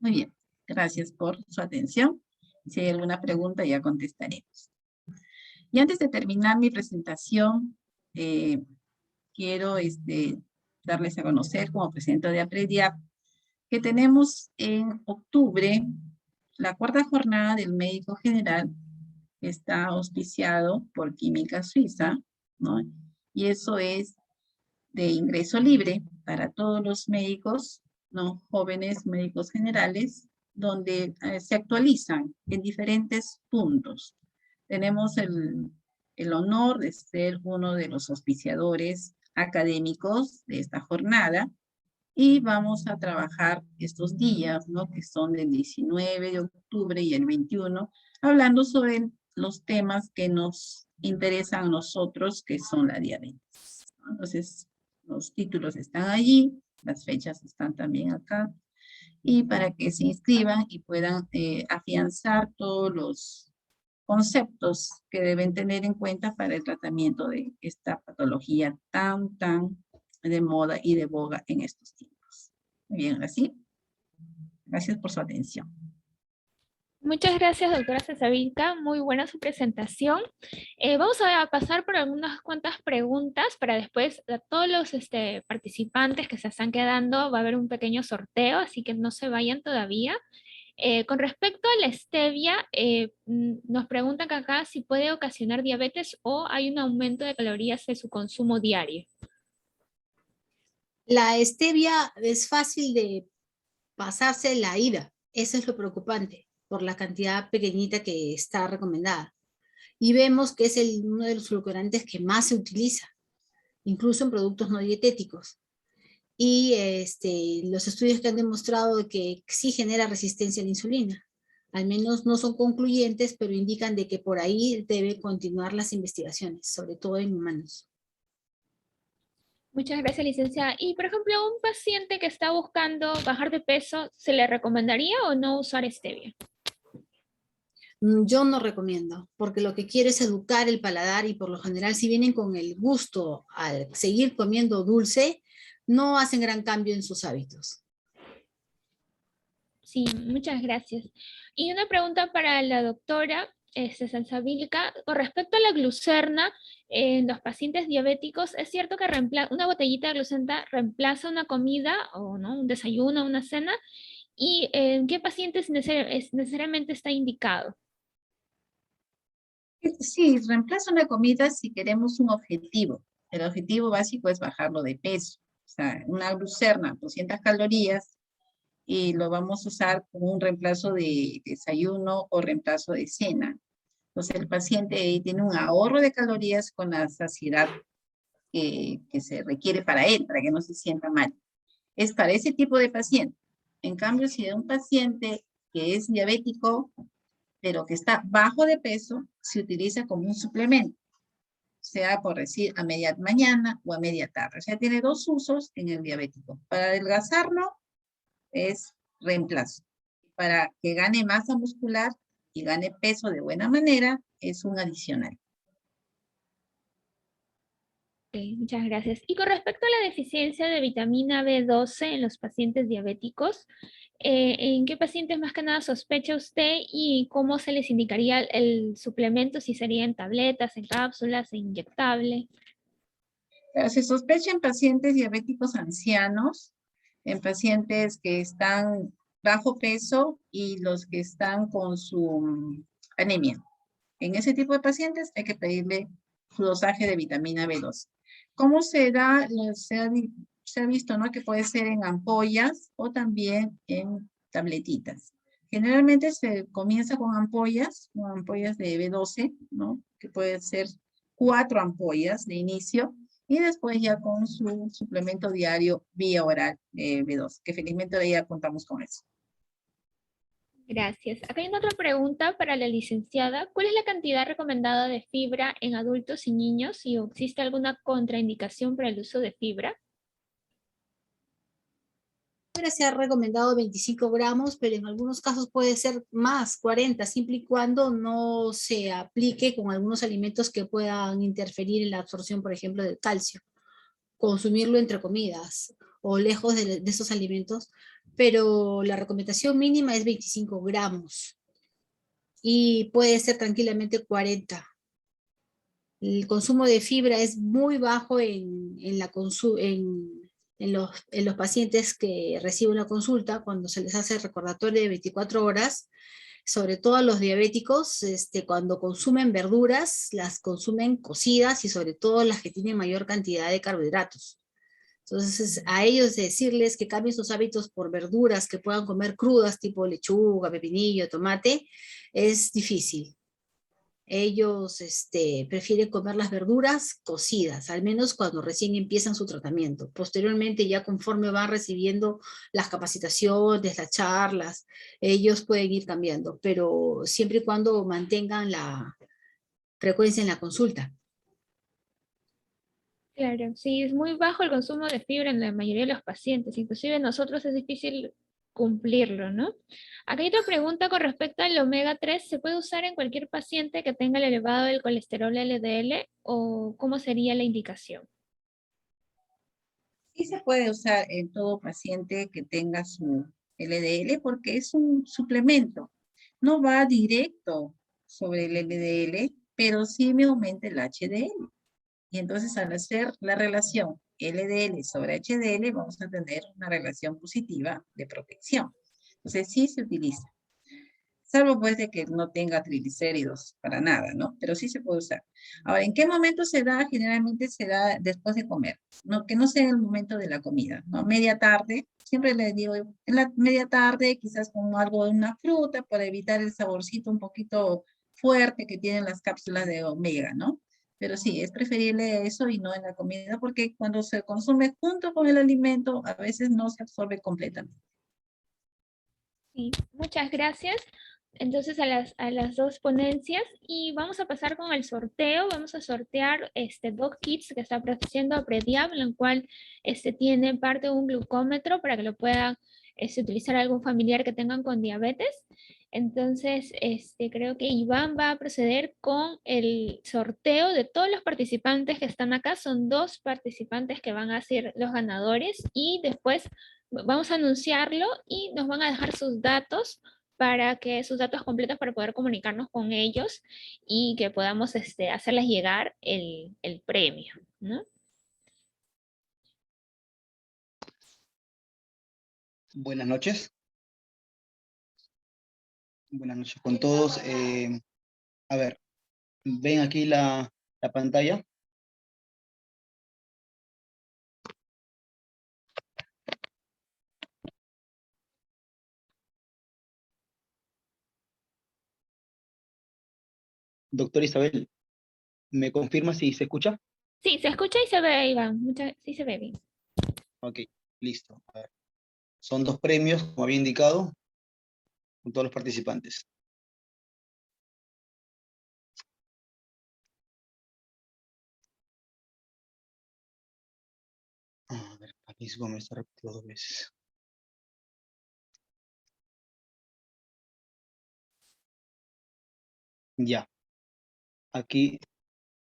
Muy bien, gracias por su atención. Si hay alguna pregunta, ya contestaremos. Y antes de terminar mi presentación, quiero darles a conocer como presidenta de APREDIAP que tenemos en octubre la 4ª jornada del médico general, que está auspiciado por Química Suiza, ¿no? Y eso es de ingreso libre para todos los médicos, ¿no? Jóvenes médicos generales, donde se actualizan en diferentes puntos. Tenemos el honor de ser uno de los auspiciadores académicos de esta jornada y vamos a trabajar estos días, ¿no? Que son del 19 de octubre y el 21, hablando sobre los temas que nos interesan a nosotros, que son la diabetes. Entonces, los títulos están allí, las fechas están también acá, y para que se inscriban y puedan afianzar todos conceptos que deben tener en cuenta para el tratamiento de esta patología tan de moda y de boga en estos tiempos. Muy bien, así. Gracias por su atención. Muchas gracias, doctora Cesavilca. Muy buena su presentación. Vamos a pasar por algunas cuantas preguntas para después a todos los participantes que se están quedando. Va a haber un pequeño sorteo, así que no se vayan todavía. Con respecto a la stevia, nos preguntan acá si puede ocasionar diabetes o hay un aumento de calorías de su consumo diario. La stevia es fácil de pasarse la ida. Eso es lo preocupante, por la cantidad pequeñita que está recomendada. Y vemos que es uno de los edulcorantes que más se utiliza, incluso en productos no dietéticos. Y los estudios que han demostrado que sí genera resistencia a la insulina. Al menos no son concluyentes, pero indican de que por ahí deben continuar las investigaciones, sobre todo en humanos. Muchas gracias, licenciada. Y, por ejemplo, a un paciente que está buscando bajar de peso, ¿se le recomendaría o no usar stevia? Yo no recomiendo, porque lo que quiero es educar el paladar y por lo general si vienen con el gusto al seguir comiendo dulce, no hacen gran cambio en sus hábitos. Sí, muchas gracias. Y una pregunta para la doctora Cesavilca, con respecto a la glucerna en los pacientes diabéticos, ¿es cierto que una botellita de glucenta reemplaza una comida o no, un desayuno, una cena? ¿Y en qué pacientes necesariamente está indicado? Sí, reemplaza una comida si queremos un objetivo. El objetivo básico es bajarlo de peso. O sea, una glucerna, 200 calorías, y lo vamos a usar como un reemplazo de desayuno o reemplazo de cena. Entonces el paciente ahí tiene un ahorro de calorías con la saciedad que se requiere para él, para que no se sienta mal. Es para ese tipo de paciente. En cambio, si es un paciente que es diabético, pero que está bajo de peso, se utiliza como un suplemento, sea por decir a media mañana o a media tarde. O sea, tiene dos usos en el diabético. Para adelgazarlo es reemplazo. Para que gane masa muscular y gane peso de buena manera, es un adicional. Ok, muchas gracias. Y con respecto a la deficiencia de vitamina B12 en los pacientes diabéticos, ¿en qué pacientes más que nada sospecha usted y cómo se les indicaría el suplemento, si sería en tabletas, en cápsulas, en inyectable? Se sospecha en pacientes diabéticos ancianos, en pacientes que están bajo peso y los que están con su anemia. En ese tipo de pacientes hay que pedirle su dosaje de vitamina B12. ¿Cómo se da? Se ha visto, ¿no? Que puede ser en ampollas o también en tabletitas. Generalmente se comienza con ampollas de B12, ¿no? Que puede ser 4 ampollas de inicio y después ya con su suplemento diario vía oral B12, que felizmente ya contamos con eso. Gracias. Acá hay una otra pregunta para la licenciada. ¿Cuál es la cantidad recomendada de fibra en adultos y niños? ¿Y existe alguna contraindicación para el uso de fibra? Ahora se ha recomendado 25 gramos, pero en algunos casos puede ser más, 40, siempre y cuando no se aplique con algunos alimentos que puedan interferir en la absorción, por ejemplo, del calcio. Consumirlo entre comidas o lejos de esos alimentos, pero la recomendación mínima es 25 gramos y puede ser tranquilamente 40. El consumo de fibra es muy bajo en los pacientes que reciben una consulta cuando se les hace recordatorio de 24 horas, sobre todo a los diabéticos, cuando consumen verduras, las consumen cocidas y sobre todo las que tienen mayor cantidad de carbohidratos. Entonces, a ellos decirles que cambien sus hábitos por verduras que puedan comer crudas, tipo lechuga, pepinillo, tomate, es difícil. Ellos prefieren comer las verduras cocidas, al menos cuando recién empiezan su tratamiento. Posteriormente, ya conforme van recibiendo las capacitaciones, las charlas, ellos pueden ir cambiando, pero siempre y cuando mantengan la frecuencia en la consulta. Claro, sí, es muy bajo el consumo de fibra en la mayoría de los pacientes. Inclusive nosotros es difícil cumplirlo, ¿no? Acá hay otra pregunta con respecto al omega 3. ¿Se puede usar en cualquier paciente que tenga el elevado del colesterol LDL o cómo sería la indicación? Sí se puede usar en todo paciente que tenga su LDL porque es un suplemento. No va directo sobre el LDL, pero sí me aumenta el HDL. Y entonces al hacer la relación LDL sobre HDL vamos a tener una relación positiva de protección. Entonces sí se utiliza. Salvo pues de que no tenga triglicéridos para nada, ¿no? Pero sí se puede usar. Ahora, ¿en qué momento se da? Generalmente se da después de comer, no, que no sea en el momento de la comida, ¿no? Media tarde, siempre les digo, en la media tarde quizás con algo de una fruta para evitar el saborcito un poquito fuerte que tienen las cápsulas de omega, ¿no? Pero sí, es preferible eso y no en la comida porque cuando se consume junto con el alimento a veces no se absorbe completamente. Sí, muchas gracias. Entonces a las dos ponencias y vamos a pasar con el sorteo. Vamos a sortear dos kits que está ofreciendo Prediab, en el cual tiene parte de un glucómetro para que lo puedan utilizar algún familiar que tengan con diabetes. Entonces, creo que Iván va a proceder con el sorteo de todos los participantes que están acá. Son 2 participantes que van a ser los ganadores y después vamos a anunciarlo y nos van a dejar sus datos para que sus datos completos para poder comunicarnos con ellos y que podamos hacerles llegar el premio, ¿no? Buenas noches. Buenas noches con todos. A ver, ven aquí la pantalla. Doctora Isabel, ¿me confirma si se escucha? Sí, se escucha y se ve, Iván. Sí se ve bien. Ok, listo. A ver. Son 2 premios, como había indicado, con todos los participantes. A ver, aquí me está repetido 2 veces. Ya. Aquí,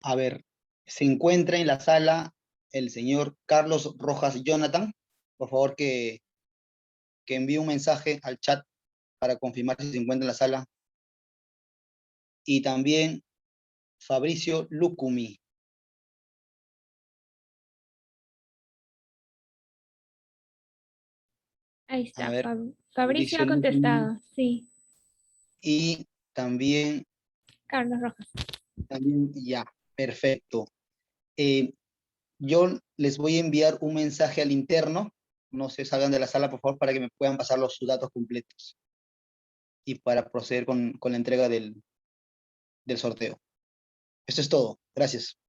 a ver, se encuentra en la sala el señor Carlos Rojas Jonathan. Por favor, que envíe un mensaje al chat para confirmar si se encuentra en la sala. Y también Fabricio Lucumi. Ahí A está. ver, Fabricio Fabricio ha Lucumi. contestado. Sí, Y también, Carlos Rojas. ya, perfecto. Yo les voy a enviar un mensaje al interno. No se salgan de la sala, por favor, para que me puedan pasar sus datos completos. Y para proceder con la entrega del sorteo. Esto es todo. Gracias.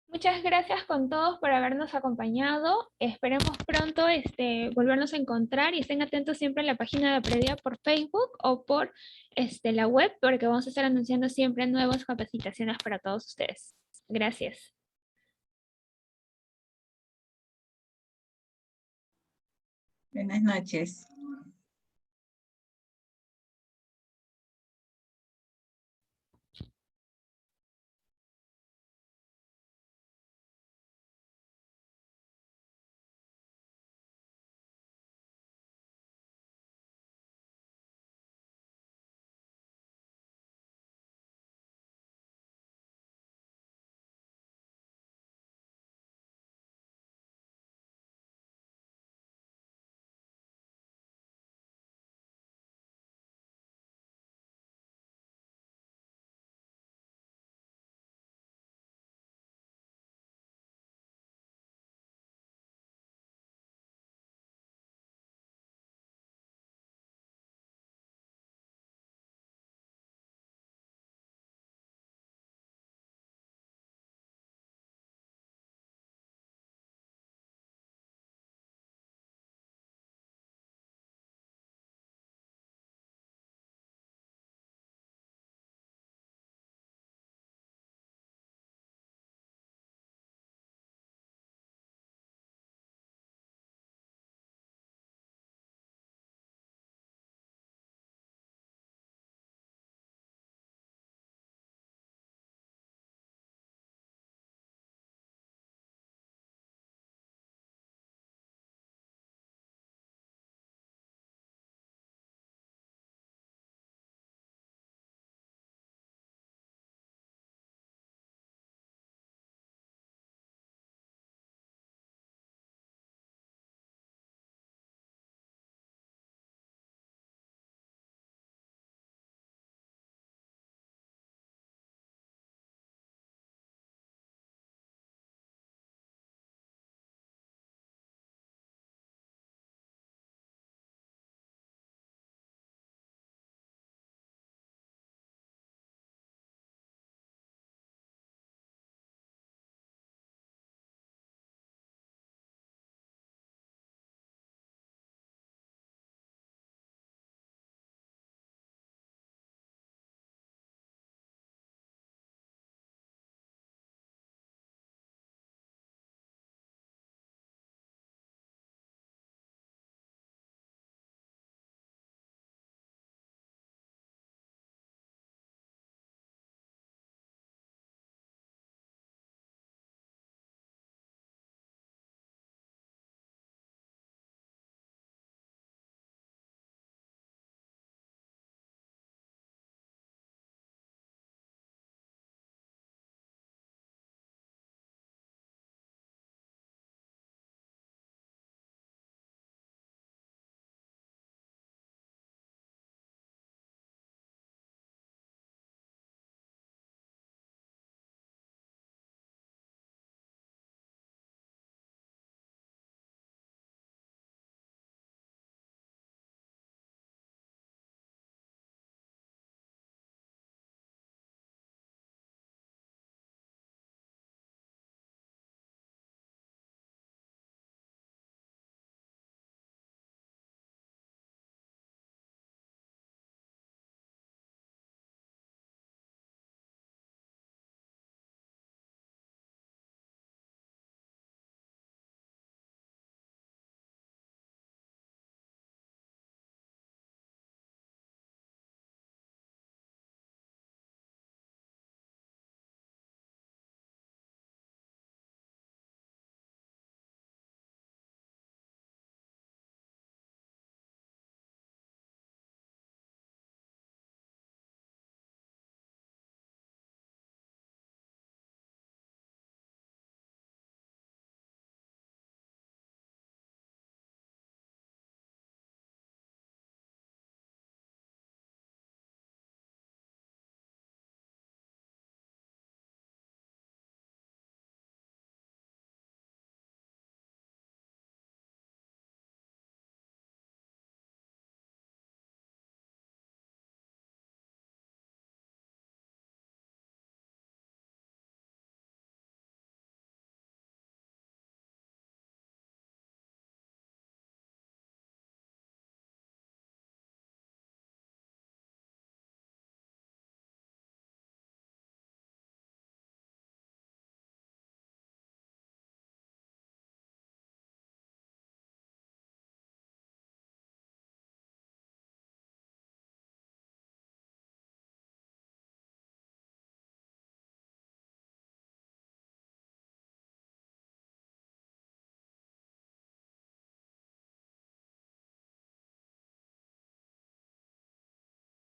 Muchas gracias con todos por habernos acompañado. Esperemos pronto volvernos a encontrar y estén atentos siempre a la página de Predia por Facebook o por la web, porque vamos a estar anunciando siempre nuevas capacitaciones para todos ustedes. Gracias. Buenas noches.